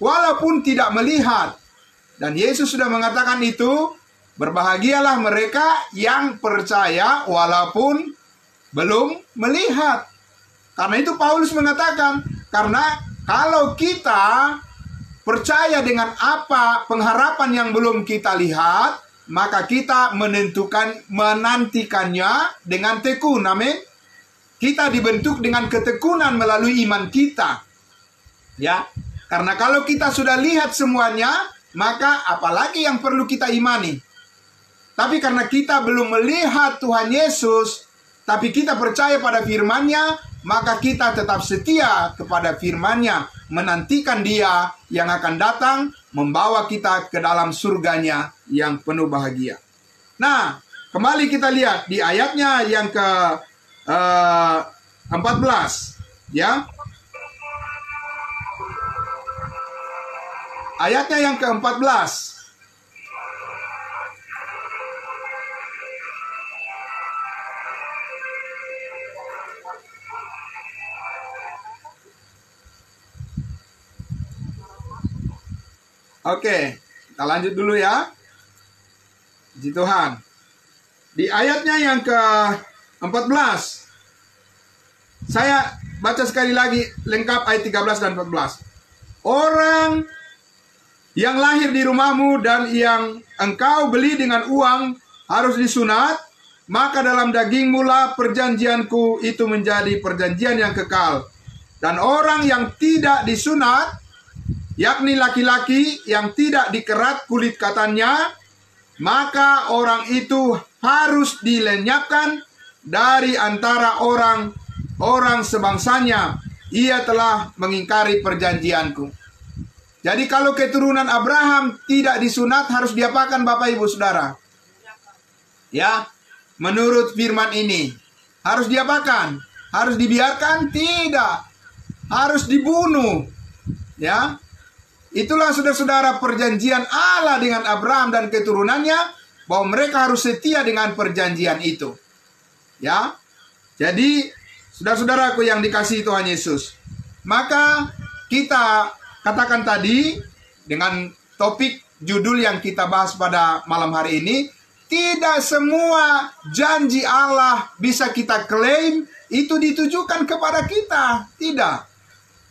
walaupun tidak melihat. Dan Yesus sudah mengatakan itu, berbahagialah mereka yang percaya walaupun belum melihat. Karena itu Paulus mengatakan, karena kalau kita percaya dengan apa pengharapan yang belum kita lihat, maka kita menantikannya dengan tekun. Amin. Kita dibentuk dengan ketekunan melalui iman kita. Ya. Karena kalau kita sudah lihat semuanya, maka apalagi yang perlu kita imani. Tapi karena kita belum melihat Tuhan Yesus, tapi kita percaya pada firman-Nya, maka kita tetap setia kepada firman-Nya, menantikan Dia yang akan datang, membawa kita ke dalam surga-Nya yang penuh bahagia. Nah, kembali kita lihat di ayatnya yang ke 14, ya. Ayatnya yang ke-14. Oke, kita lanjut dulu ya. Puji Tuhan. Di ayatnya yang ke-14. Saya baca sekali lagi lengkap ayat 13 dan 14. Orang yang lahir di rumahmu dan yang engkau beli dengan uang harus disunat, maka dalam dagingmu lah perjanjianku itu menjadi perjanjian yang kekal. Dan orang yang tidak disunat, yakni laki-laki yang tidak dikerat kulit katanya, maka orang itu harus dilenyapkan dari antara orang sebangsanya. Ia telah mengingkari perjanjianku. Jadi kalau keturunan Abraham tidak disunat, harus diapakan Bapak Ibu Saudara? Ya, menurut firman ini harus diapakan? Harus dibiarkan? Tidak. Harus dibunuh. Ya. Itulah saudara-saudara perjanjian Allah dengan Abraham dan keturunannya, bahwa mereka harus setia dengan perjanjian itu. Ya. Jadi saudara-saudaraku yang dikasihi Tuhan Yesus, maka kita katakan tadi dengan topik judul yang kita bahas pada malam hari ini, tidak semua janji Allah bisa kita klaim itu ditujukan kepada kita. Tidak.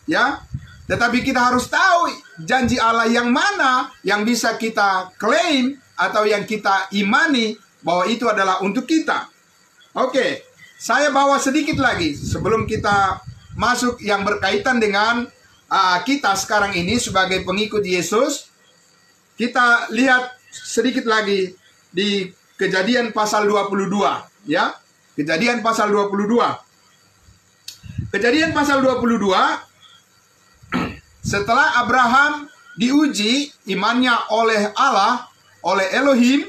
Ya. Tetapi kita harus tahu janji Allah yang mana yang bisa kita klaim atau yang kita imani bahwa itu adalah untuk kita. Oke, saya bawa sedikit lagi sebelum kita masuk yang berkaitan dengan kita sekarang ini sebagai pengikut Yesus. Kita lihat sedikit lagi di Kejadian pasal 22, ya. Kejadian pasal 22. Kejadian pasal 22, setelah Abraham diuji imannya oleh Allah, oleh Elohim,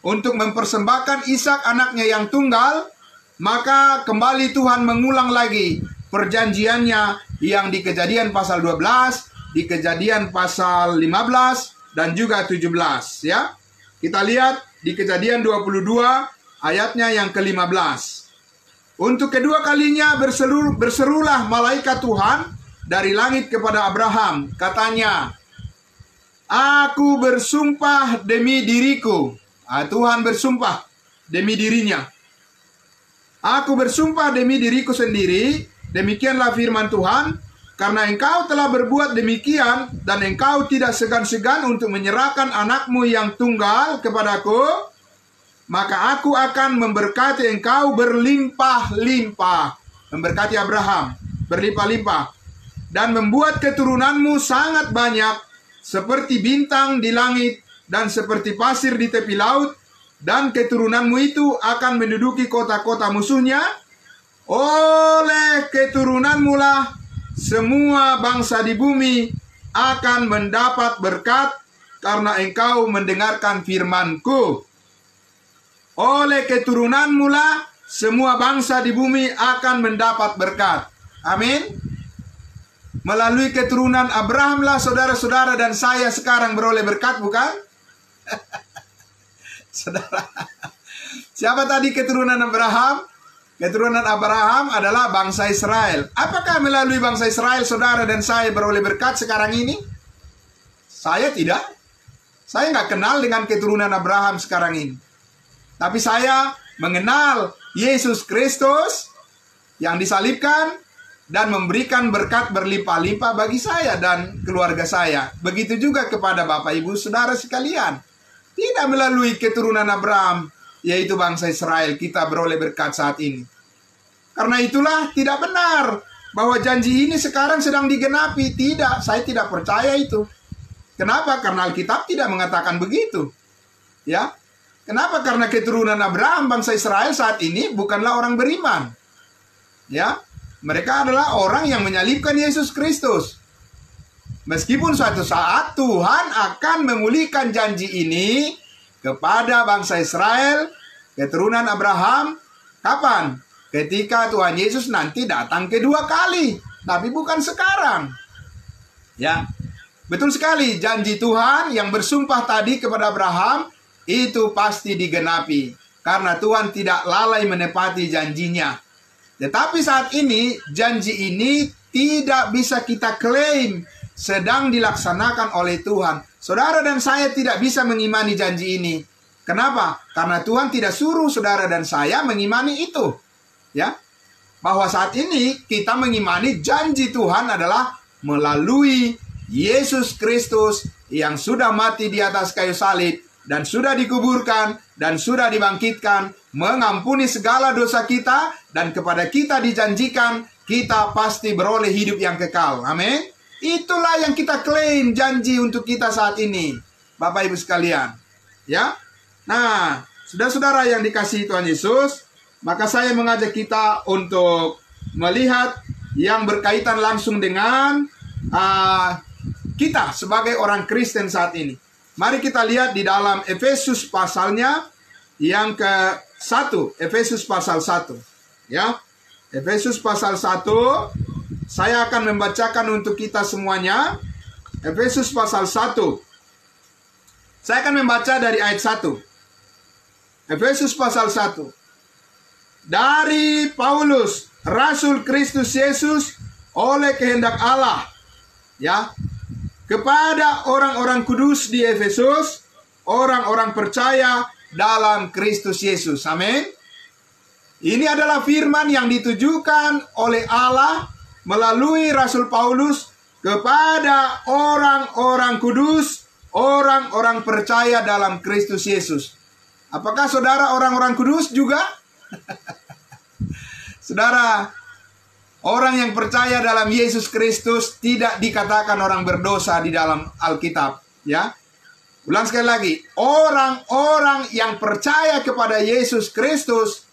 untuk mempersembahkan Ishak anaknya yang tunggal, maka kembali Tuhan mengulang lagi perjanjiannya yang di Kejadian pasal 12, di Kejadian pasal 15, dan juga 17, ya. Kita lihat di Kejadian 22 ayatnya yang ke-15. Untuk kedua kalinya berserulah malaikat Tuhan dari langit kepada Abraham. Katanya, aku bersumpah demi diriku. Tuhan bersumpah demi dirinya. Aku bersumpah demi diriku sendiri. Demikianlah firman Tuhan. Karena engkau telah berbuat demikian, dan engkau tidak segan-segan untuk menyerahkan anakmu yang tunggal kepadaku, maka aku akan memberkati engkau berlimpah-limpah. Memberkati Abraham berlimpah-limpah. Dan membuat keturunanmu sangat banyak, seperti bintang di langit, dan seperti pasir di tepi laut. Dan keturunanmu itu akan menduduki kota-kota musuhnya. Oleh keturunanmu lah semua bangsa di bumi akan mendapat berkat, karena engkau mendengarkan firman-Ku. Oleh keturunanmu lah semua bangsa di bumi akan mendapat berkat. Amin. Melalui keturunan Abraham lah saudara-saudara dan saya sekarang beroleh berkat, bukan? Saudara, siapa tadi keturunan Abraham? Keturunan Abraham adalah bangsa Israel. Apakah melalui bangsa Israel saudara dan saya beroleh berkat sekarang ini? Saya tidak. Saya nggak kenal dengan keturunan Abraham sekarang ini. Tapi saya mengenal Yesus Kristus yang disalibkan dan memberikan berkat berlimpah-limpah bagi saya dan keluarga saya. Begitu juga kepada Bapak Ibu Saudara sekalian. Tidak melalui keturunan Abraham, yaitu bangsa Israel, kita beroleh berkat saat ini. Karena itulah tidak benar bahwa janji ini sekarang sedang digenapi. Tidak, saya tidak percaya itu. Kenapa? Karena Alkitab tidak mengatakan begitu. Ya, kenapa? Karena keturunan Abraham, bangsa Israel saat ini bukanlah orang beriman. Ya, mereka adalah orang yang menyalibkan Yesus Kristus. Meskipun suatu saat Tuhan akan memulihkan janji ini kepada bangsa Israel, keturunan Abraham. Kapan? Ketika Tuhan Yesus nanti datang kedua kali. Tapi bukan sekarang. Ya, betul sekali. Janji Tuhan yang bersumpah tadi kepada Abraham itu pasti digenapi. Karena Tuhan tidak lalai menepati janjinya. Tetapi saat ini, janji ini tidak bisa kita klaim sedang dilaksanakan oleh Tuhan. Saudara dan saya tidak bisa mengimani janji ini. Kenapa? Karena Tuhan tidak suruh saudara dan saya mengimani itu. Ya, bahwa saat ini kita mengimani janji Tuhan adalah melalui Yesus Kristus yang sudah mati di atas kayu salib dan sudah dikuburkan dan sudah dibangkitkan, mengampuni segala dosa kita, dan kepada kita dijanjikan kita pasti beroleh hidup yang kekal. Amin. Itulah yang kita klaim janji untuk kita saat ini, Bapak Ibu sekalian. Ya. Nah, saudara-saudara yang dikasihi Tuhan Yesus, maka saya mengajak kita untuk melihat yang berkaitan langsung dengan kita sebagai orang Kristen saat ini. Mari kita lihat di dalam Efesus pasalnya yang ke-1, Efesus pasal 1. Ya. Efesus pasal 1, saya akan membacakan untuk kita semuanya. Efesus pasal 1. Saya akan membaca dari ayat 1. Efesus pasal 1. Dari Paulus, Rasul Kristus Yesus, oleh kehendak Allah, ya, kepada orang-orang kudus di Efesus, orang-orang percaya dalam Kristus Yesus. Amin. Ini adalah firman yang ditujukan oleh Allah melalui Rasul Paulus kepada orang-orang kudus, orang-orang percaya dalam Kristus Yesus. Apakah saudara orang-orang kudus juga? Saudara, orang yang percaya dalam Yesus Kristus tidak dikatakan orang berdosa di dalam Alkitab, ya. Ulang sekali lagi, orang-orang yang percaya kepada Yesus Kristus,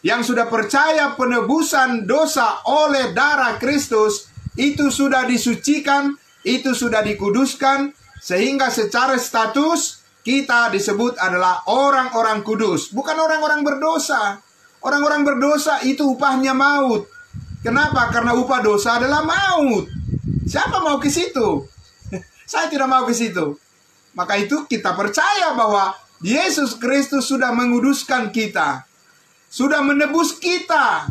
yang sudah percaya penebusan dosa oleh darah Kristus, itu sudah disucikan, itu sudah dikuduskan, sehingga secara status kita disebut adalah orang-orang kudus, bukan orang-orang berdosa. Orang-orang berdosa itu upahnya maut. Kenapa? Karena upah dosa adalah maut. Siapa mau ke situ? Saya tidak mau ke situ. Maka itu kita percaya bahwa Yesus Kristus sudah menguduskan kita, sudah menebus kita.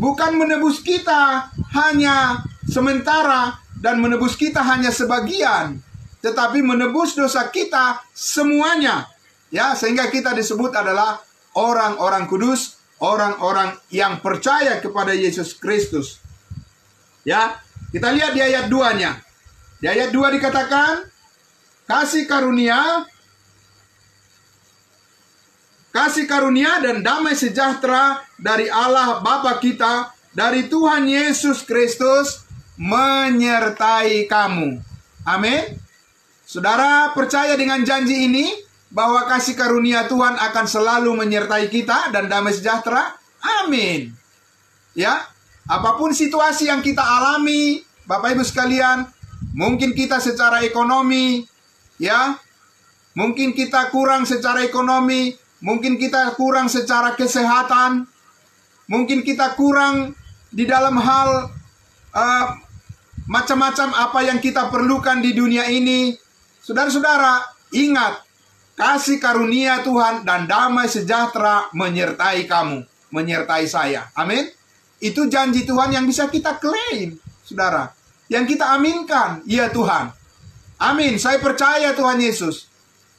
Bukan menebus kita hanya sementara dan menebus kita hanya sebagian, tetapi menebus dosa kita semuanya. Ya, sehingga kita disebut adalah orang-orang kudus, orang-orang yang percaya kepada Yesus Kristus. Ya, kita lihat di ayat 2-nya. Di ayat 2 dikatakan, kasih karunia dan damai sejahtera dari Allah Bapa kita, dari Tuhan Yesus Kristus, menyertai kamu. Amin. Saudara percaya dengan janji ini, bahwa kasih karunia Tuhan akan selalu menyertai kita dan damai sejahtera? Amin. Ya, apapun situasi yang kita alami, Bapak Ibu sekalian, mungkin kita secara ekonomi, ya, mungkin kita kurang secara ekonomi, mungkin kita kurang secara kesehatan, mungkin kita kurang di dalam hal macam-macam apa yang kita perlukan di dunia ini. Saudara-saudara, ingat, kasih karunia Tuhan dan damai sejahtera menyertai kamu, menyertai saya. Amin. Itu janji Tuhan yang bisa kita klaim, saudara. Yang kita aminkan, ya Tuhan. Amin. Saya percaya Tuhan Yesus,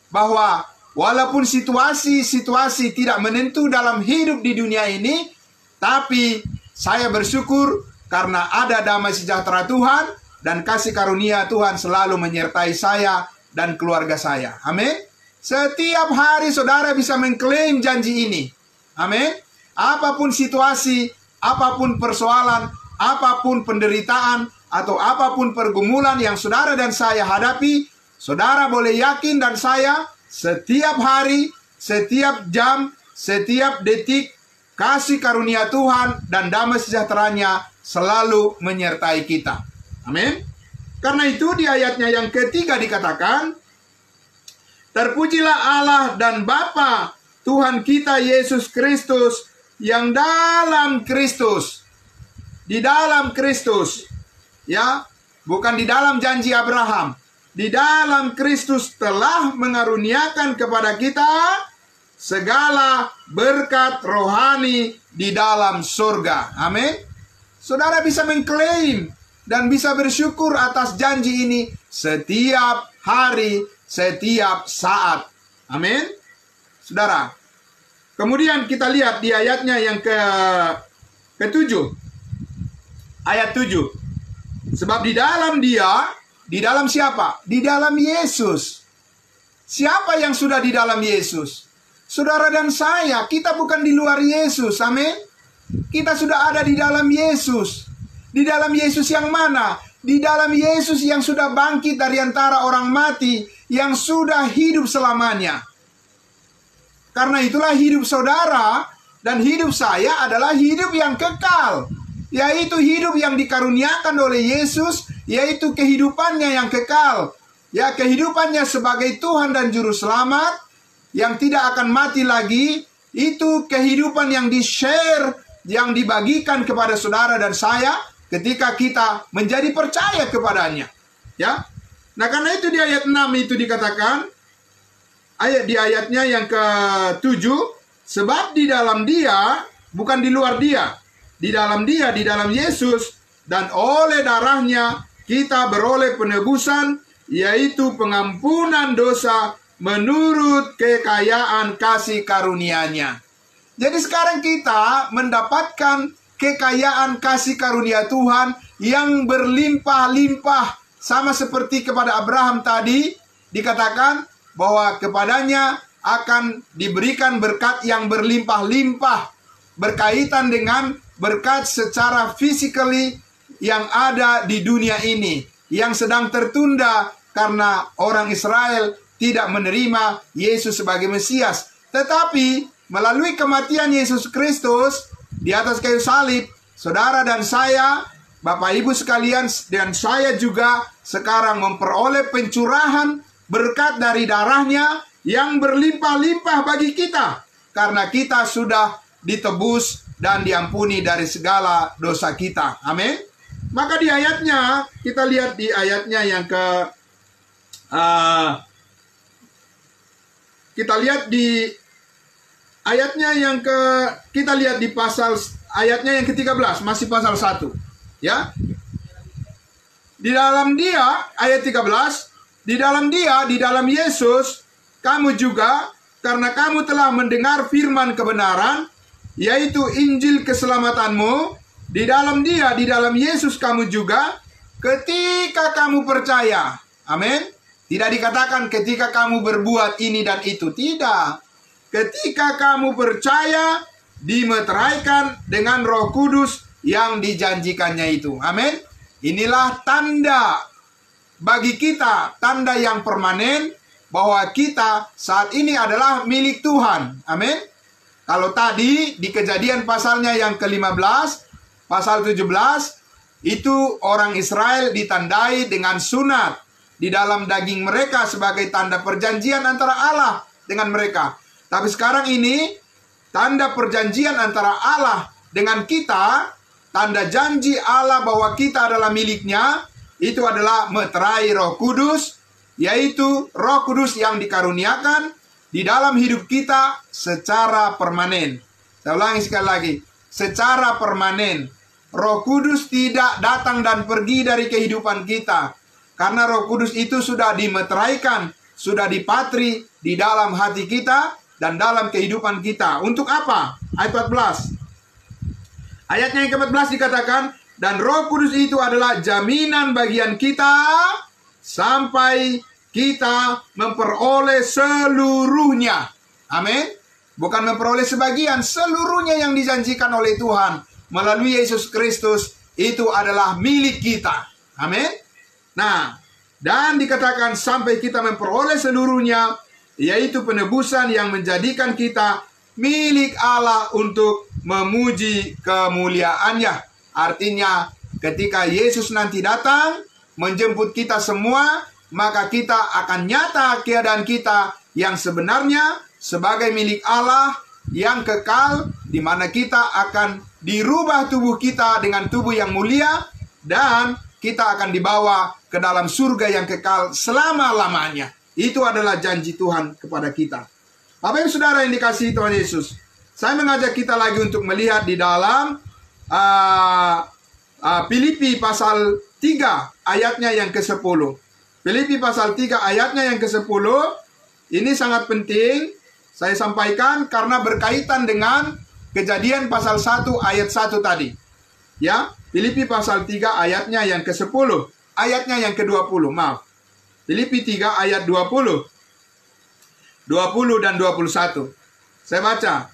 bahwa walaupun situasi-situasi tidak menentu dalam hidup di dunia ini, tapi saya bersyukur karena ada damai sejahtera Tuhan dan kasih karunia Tuhan selalu menyertai saya dan keluarga saya. Amin. Setiap hari saudara bisa mengklaim janji ini. Amin. Apapun situasi, apapun persoalan, apapun penderitaan, atau apapun pergumulan yang saudara dan saya hadapi, saudara boleh yakin dan saya, setiap hari, setiap jam, setiap detik, kasih karunia Tuhan dan damai sejahteranya selalu menyertai kita. Amin. Karena itu di ayatnya yang ketiga dikatakan, terpujilah Allah dan Bapa Tuhan kita Yesus Kristus, yang dalam Kristus, di dalam Kristus, ya, bukan di dalam janji Abraham, di dalam Kristus telah mengaruniakan kepada kita segala berkat rohani di dalam surga. Amin. Saudara bisa mengklaim dan bisa bersyukur atas janji ini setiap hari, setiap saat. Amin. Saudara, kemudian kita lihat di ayatnya yang ke-7. Ayat 7. Sebab di dalam Dia, di dalam siapa? Di dalam Yesus. Siapa yang sudah di dalam Yesus? Saudara dan saya, kita bukan di luar Yesus. Amin. Kita sudah ada di dalam Yesus. Di dalam Yesus yang mana? Di dalam Yesus yang sudah bangkit dari antara orang mati, yang sudah hidup selamanya. Karena itulah hidup saudara dan hidup saya adalah hidup yang kekal, yaitu hidup yang dikaruniakan oleh Yesus, yaitu kehidupannya yang kekal, ya, kehidupannya sebagai Tuhan dan Juru Selamat yang tidak akan mati lagi. Itu kehidupan yang di-share, yang dibagikan kepada saudara dan saya ketika kita menjadi percaya kepadanya, ya. Nah, karena itu di ayat 6 itu dikatakan, di ayatnya yang ke-7, sebab di dalam Dia, bukan di luar Dia, di dalam Dia, di dalam Yesus, dan oleh darahnya kita beroleh penebusan, yaitu pengampunan dosa menurut kekayaan kasih karunia-Nya. Jadi sekarang kita mendapatkan kekayaan kasih karunia Tuhan yang berlimpah-limpah, sama seperti kepada Abraham tadi dikatakan bahwa kepadanya akan diberikan berkat yang berlimpah-limpah, berkaitan dengan berkat secara physically yang ada di dunia ini, yang sedang tertunda karena orang Israel tidak menerima Yesus sebagai Mesias. Tetapi melalui kematian Yesus Kristus di atas kayu salib, saudara dan saya, Bapak Ibu sekalian, dan saya juga sekarang memperoleh pencurahan berkat dari darahnya yang berlimpah-limpah bagi kita, karena kita sudah ditebus dan diampuni dari segala dosa kita. Amin. Maka di ayatnya, kita lihat di ayatnya yang kita lihat di ayatnya kita lihat di pasal ayatnya yang ke-13, masih pasal 1. Ya. Di dalam Dia, ayat 13, di dalam Yesus, kamu juga, karena kamu telah mendengar firman kebenaran, yaitu Injil keselamatanmu, di dalam Dia, di dalam Yesus kamu juga, ketika kamu percaya. Amin. Tidak dikatakan ketika kamu berbuat ini dan itu. Tidak. Ketika kamu percaya, dimeteraikan dengan Roh Kudus yang dijanjikannya itu. Amin. Inilah tanda bagi kita, tanda yang permanen, bahwa kita saat ini adalah milik Tuhan. Amin. Kalau tadi di Kejadian pasalnya yang ke-15, pasal 17, itu orang Israel ditandai dengan sunat di dalam daging mereka sebagai tanda perjanjian antara Allah dengan mereka. Tapi sekarang ini, tanda perjanjian antara Allah dengan kita, tanda janji Allah bahwa kita adalah miliknya, itu adalah meterai Roh Kudus, yaitu Roh Kudus yang dikaruniakan di dalam hidup kita secara permanen. Saya ulangi sekali lagi, secara permanen. Roh Kudus tidak datang dan pergi dari kehidupan kita, karena Roh Kudus itu sudah dimeteraikan, sudah dipatri di dalam hati kita dan dalam kehidupan kita. Untuk apa? Ayat 14. Ayatnya yang ke-14 dikatakan, dan Roh Kudus itu adalah jaminan bagian kita sampai kita memperoleh seluruhnya. Amin. Bukan memperoleh sebagian, seluruhnya yang dijanjikan oleh Tuhan melalui Yesus Kristus itu adalah milik kita. Amin. Nah, dan dikatakan sampai kita memperoleh seluruhnya, yaitu penebusan yang menjadikan kita milik Allah untuk memuji kemuliaannya. Artinya, ketika Yesus nanti datang menjemput kita semua, maka kita akan nyata keadaan kita yang sebenarnya sebagai milik Allah yang kekal, di mana kita akan dirubah tubuh kita dengan tubuh yang mulia, dan kita akan dibawa ke dalam surga yang kekal selama-lamanya. Itu adalah janji Tuhan kepada kita. Bapak Ibu Saudara yang dikasihi Tuhan Yesus, saya mengajak kita lagi untuk melihat di dalam Filipi pasal 3 ayatnya yang ke-10. Filipi pasal 3 ayatnya yang ke-10. Ini sangat penting saya sampaikan karena berkaitan dengan Kejadian pasal 1 ayat 1 tadi. Ya, Filipi pasal 3 ayatnya yang ke-10. Ayatnya yang ke-20, maaf. Filipi 3 ayat 20 dan 21. Saya baca.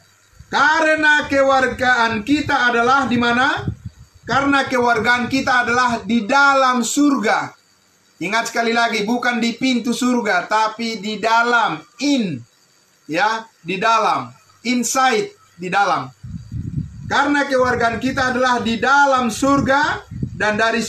Karena kewargaan kita adalah di mana? Karena kewargaan kita adalah di dalam surga. Ingat sekali lagi, bukan di pintu surga, tapi di dalam, ya, di dalam, inside, di dalam. Karena kewargaan kita adalah di dalam surga, dan dari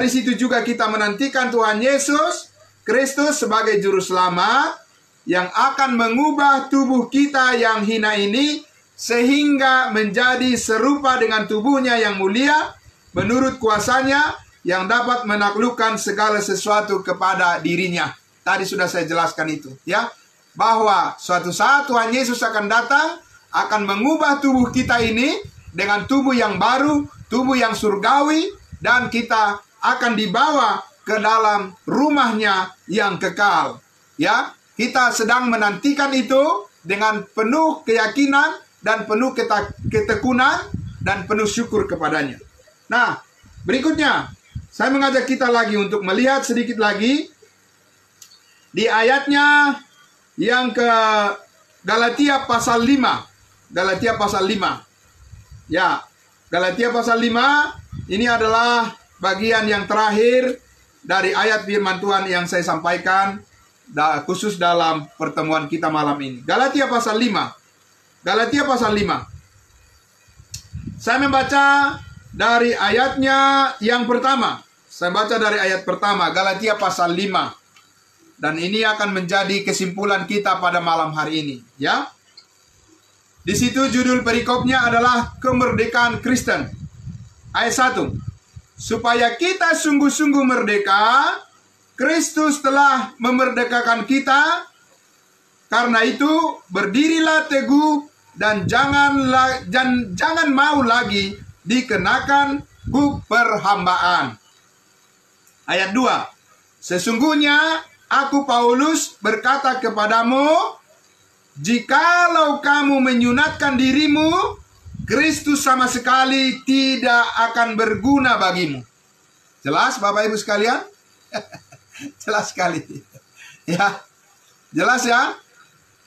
situ juga kita menantikan Tuhan Yesus Kristus sebagai juru selamat yang akan mengubah tubuh kita yang hina ini sehingga menjadi serupa dengan tubuhnya yang mulia menurut kuasanya yang dapat menaklukkan segala sesuatu kepada dirinya. Tadi sudah saya jelaskan itu, ya, bahwa suatu saat Tuhan Yesus akan datang, akan mengubah tubuh kita ini dengan tubuh yang baru, tubuh yang surgawi, dan kita akan dibawa ke dalam rumahnya yang kekal. Ya, kita sedang menantikan itu dengan penuh keyakinan dan penuh ketekunan dan penuh syukur kepadanya. Nah, berikutnya saya mengajak kita lagi untuk melihat sedikit lagi di ayatnya yang ke Galatia pasal 5. Galatia pasal 5. Ya, Galatia pasal 5 ini adalah bagian yang terakhir dari ayat firman Tuhan yang saya sampaikan khusus dalam pertemuan kita malam ini. Galatia pasal 5. Galatia pasal 5. Saya membaca dari ayatnya yang pertama. Saya baca dari ayat pertama, Galatia pasal 5. Dan ini akan menjadi kesimpulan kita pada malam hari ini, ya. Di situ judul perikopnya adalah kemerdekaan Kristen. Ayat 1. Supaya kita sungguh-sungguh merdeka, Kristus telah memerdekakan kita Karena itu berdirilah teguh dan jangan mau lagi dikenakan huk perhambaan. Ayat 2. Sesungguhnya aku Paulus berkata kepadamu, jikalau kamu menyunatkan dirimu, Kristus sama sekali tidak akan berguna bagimu. Jelas Bapak Ibu sekalian? Jelas sekali. Ya, jelas ya.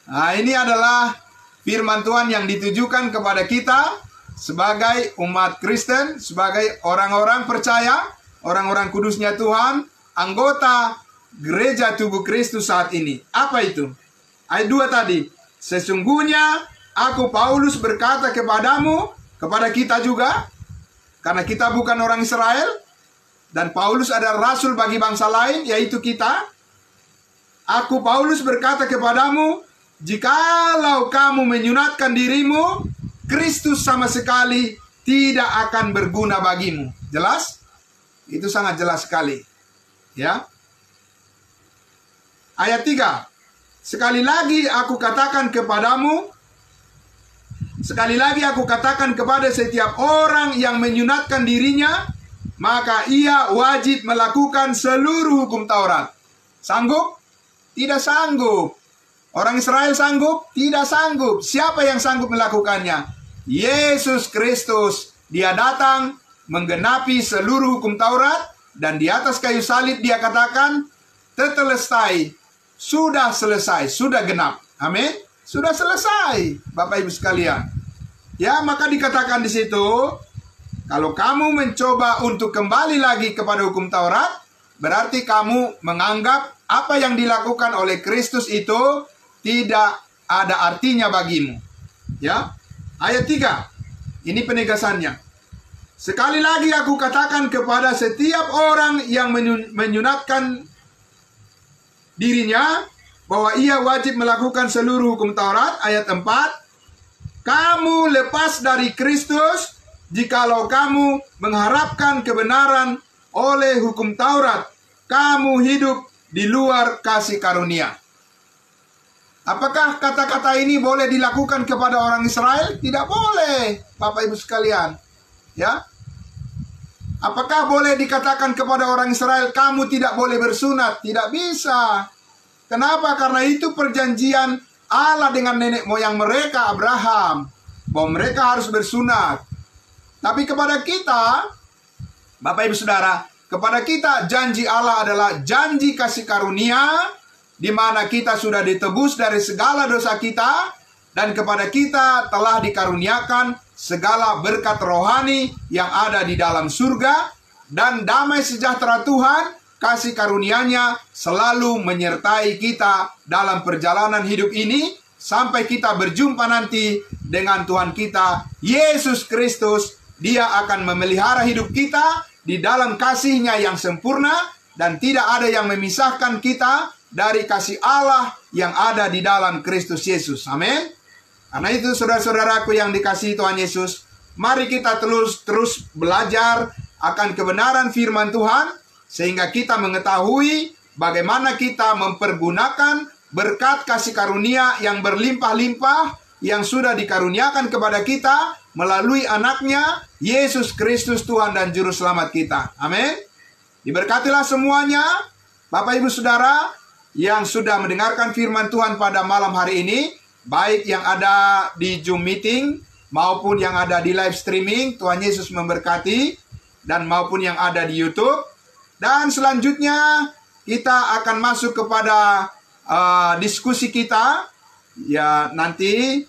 Nah, ini adalah firman Tuhan yang ditujukan kepada kita sebagai umat Kristen, sebagai orang-orang percaya, orang-orang kudusnya Tuhan, anggota gereja tubuh Kristus saat ini. Apa itu? Ayat 2 tadi. Sesungguhnya aku Paulus berkata kepadamu, kepada kita juga, karena kita bukan orang Israel, dan Paulus adalah rasul bagi bangsa lain, yaitu kita. Aku Paulus berkata kepadamu, jikalau kamu menyunatkan dirimu, Kristus sama sekali tidak akan berguna bagimu. Jelas? Itu sangat jelas sekali. Ya. Ayat 3. Sekali lagi aku katakan kepada setiap orang yang menyunatkan dirinya, maka ia wajib melakukan seluruh hukum Taurat. Sanggup? Tidak sanggup. Orang Israel sanggup? Tidak sanggup. Siapa yang sanggup melakukannya? Yesus Kristus. Dia datang menggenapi seluruh hukum Taurat, dan di atas kayu salib dia katakan, tetelestai, sudah selesai, sudah genap. Amin. Sudah selesai, Bapak Ibu sekalian. Ya, maka dikatakan di situ, kalau kamu mencoba untuk kembali lagi kepada hukum Taurat, berarti kamu menganggap apa yang dilakukan oleh Kristus itu tidak ada artinya bagimu. Ya. Ayat 3. Ini penegasannya. Sekali lagi aku katakan kepada setiap orang yang menyunatkan dirinya bahwa ia wajib melakukan seluruh hukum Taurat. Ayat 4. Kamu lepas dari Kristus jikalau kamu mengharapkan kebenaran oleh hukum Taurat. Kamu hidup di luar kasih karunia. Apakah kata-kata ini boleh dilakukan kepada orang Israel? Tidak boleh, Bapak Ibu sekalian. Ya. Apakah boleh dikatakan kepada orang Israel, kamu tidak boleh bersunat? Tidak bisa. Kenapa? Karena itu perjanjian Allah dengan nenek moyang mereka, Abraham, bahwa mereka harus bersunat. Tapi kepada kita, Bapak Ibu Saudara, kepada kita janji Allah adalah janji kasih karunia, di mana kita sudah ditebus dari segala dosa kita, dan kepada kita telah dikaruniakan segala berkat rohani yang ada di dalam surga, dan damai sejahtera Tuhan, kasih karunia-Nya selalu menyertai kita dalam perjalanan hidup ini, sampai kita berjumpa nanti dengan Tuhan kita, Yesus Kristus. Dia akan memelihara hidup kita di dalam kasih-Nya yang sempurna, dan tidak ada yang memisahkan kita dari kasih Allah yang ada di dalam Kristus Yesus. Amin. Karena itu saudara-saudaraku yang dikasihi Tuhan Yesus, mari kita terus belajar akan kebenaran firman Tuhan, sehingga kita mengetahui bagaimana kita mempergunakan berkat kasih karunia yang berlimpah-limpah yang sudah dikaruniakan kepada kita melalui anaknya, Yesus Kristus Tuhan dan Juru Selamat kita. Amin. Diberkatilah semuanya, Bapak Ibu Saudara, yang sudah mendengarkan firman Tuhan pada malam hari ini, baik yang ada di Zoom meeting maupun yang ada di live streaming. Tuhan Yesus memberkati, dan maupun yang ada di YouTube. Dan selanjutnya kita akan masuk kepada diskusi kita. Ya, nanti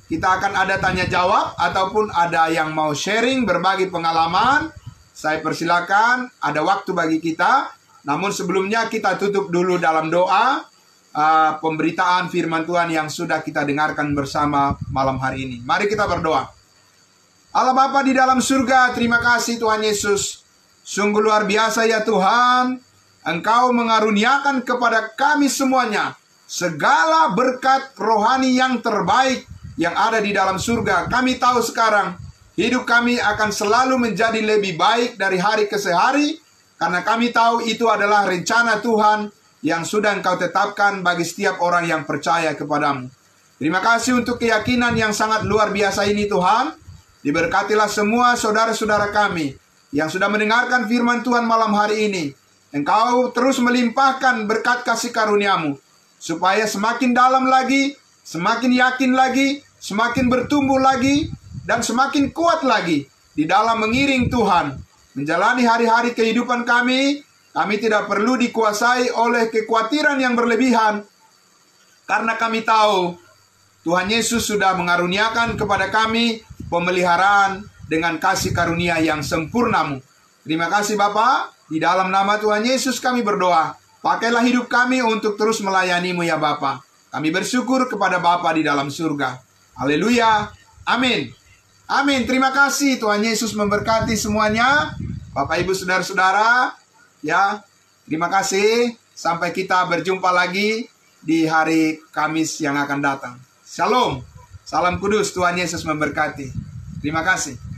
kita akan ada tanya jawab, ataupun ada yang mau sharing, berbagi pengalaman. Saya persilakan, ada waktu bagi kita. Namun sebelumnya kita tutup dulu dalam doa pemberitaan firman Tuhan yang sudah kita dengarkan bersama malam hari ini. Mari kita berdoa. Allah Bapa di dalam surga, terima kasih Tuhan Yesus. Sungguh luar biasa ya Tuhan, Engkau mengaruniakan kepada kami semuanya segala berkat rohani yang terbaik yang ada di dalam surga. Kami tahu sekarang hidup kami akan selalu menjadi lebih baik dari hari ke hari, karena kami tahu itu adalah rencana Tuhan yang sudah Engkau tetapkan bagi setiap orang yang percaya kepadamu. Terima kasih untuk keyakinan yang sangat luar biasa ini Tuhan. Diberkatilah semua saudara-saudara kami yang sudah mendengarkan firman Tuhan malam hari ini. Engkau terus melimpahkan berkat kasih karunia-Mu, supaya semakin dalam lagi, semakin yakin lagi, semakin bertumbuh lagi, dan semakin kuat lagi di dalam mengiring Tuhan. Menjalani hari-hari kehidupan kami, kami tidak perlu dikuasai oleh kekhawatiran yang berlebihan, karena kami tahu Tuhan Yesus sudah mengaruniakan kepada kami pemeliharaan dengan kasih karunia yang sempurna-Mu. Terima kasih Bapa, di dalam nama Tuhan Yesus kami berdoa. Pakailah hidup kami untuk terus melayani-Mu ya Bapa. Kami bersyukur kepada Bapa di dalam surga. Haleluya. Amin. Amin. Terima kasih. Tuhan Yesus memberkati semuanya. Bapak Ibu Saudara-saudara, ya, terima kasih. Sampai kita berjumpa lagi di hari Kamis yang akan datang. Shalom. Salam kudus. Tuhan Yesus memberkati. Terima kasih.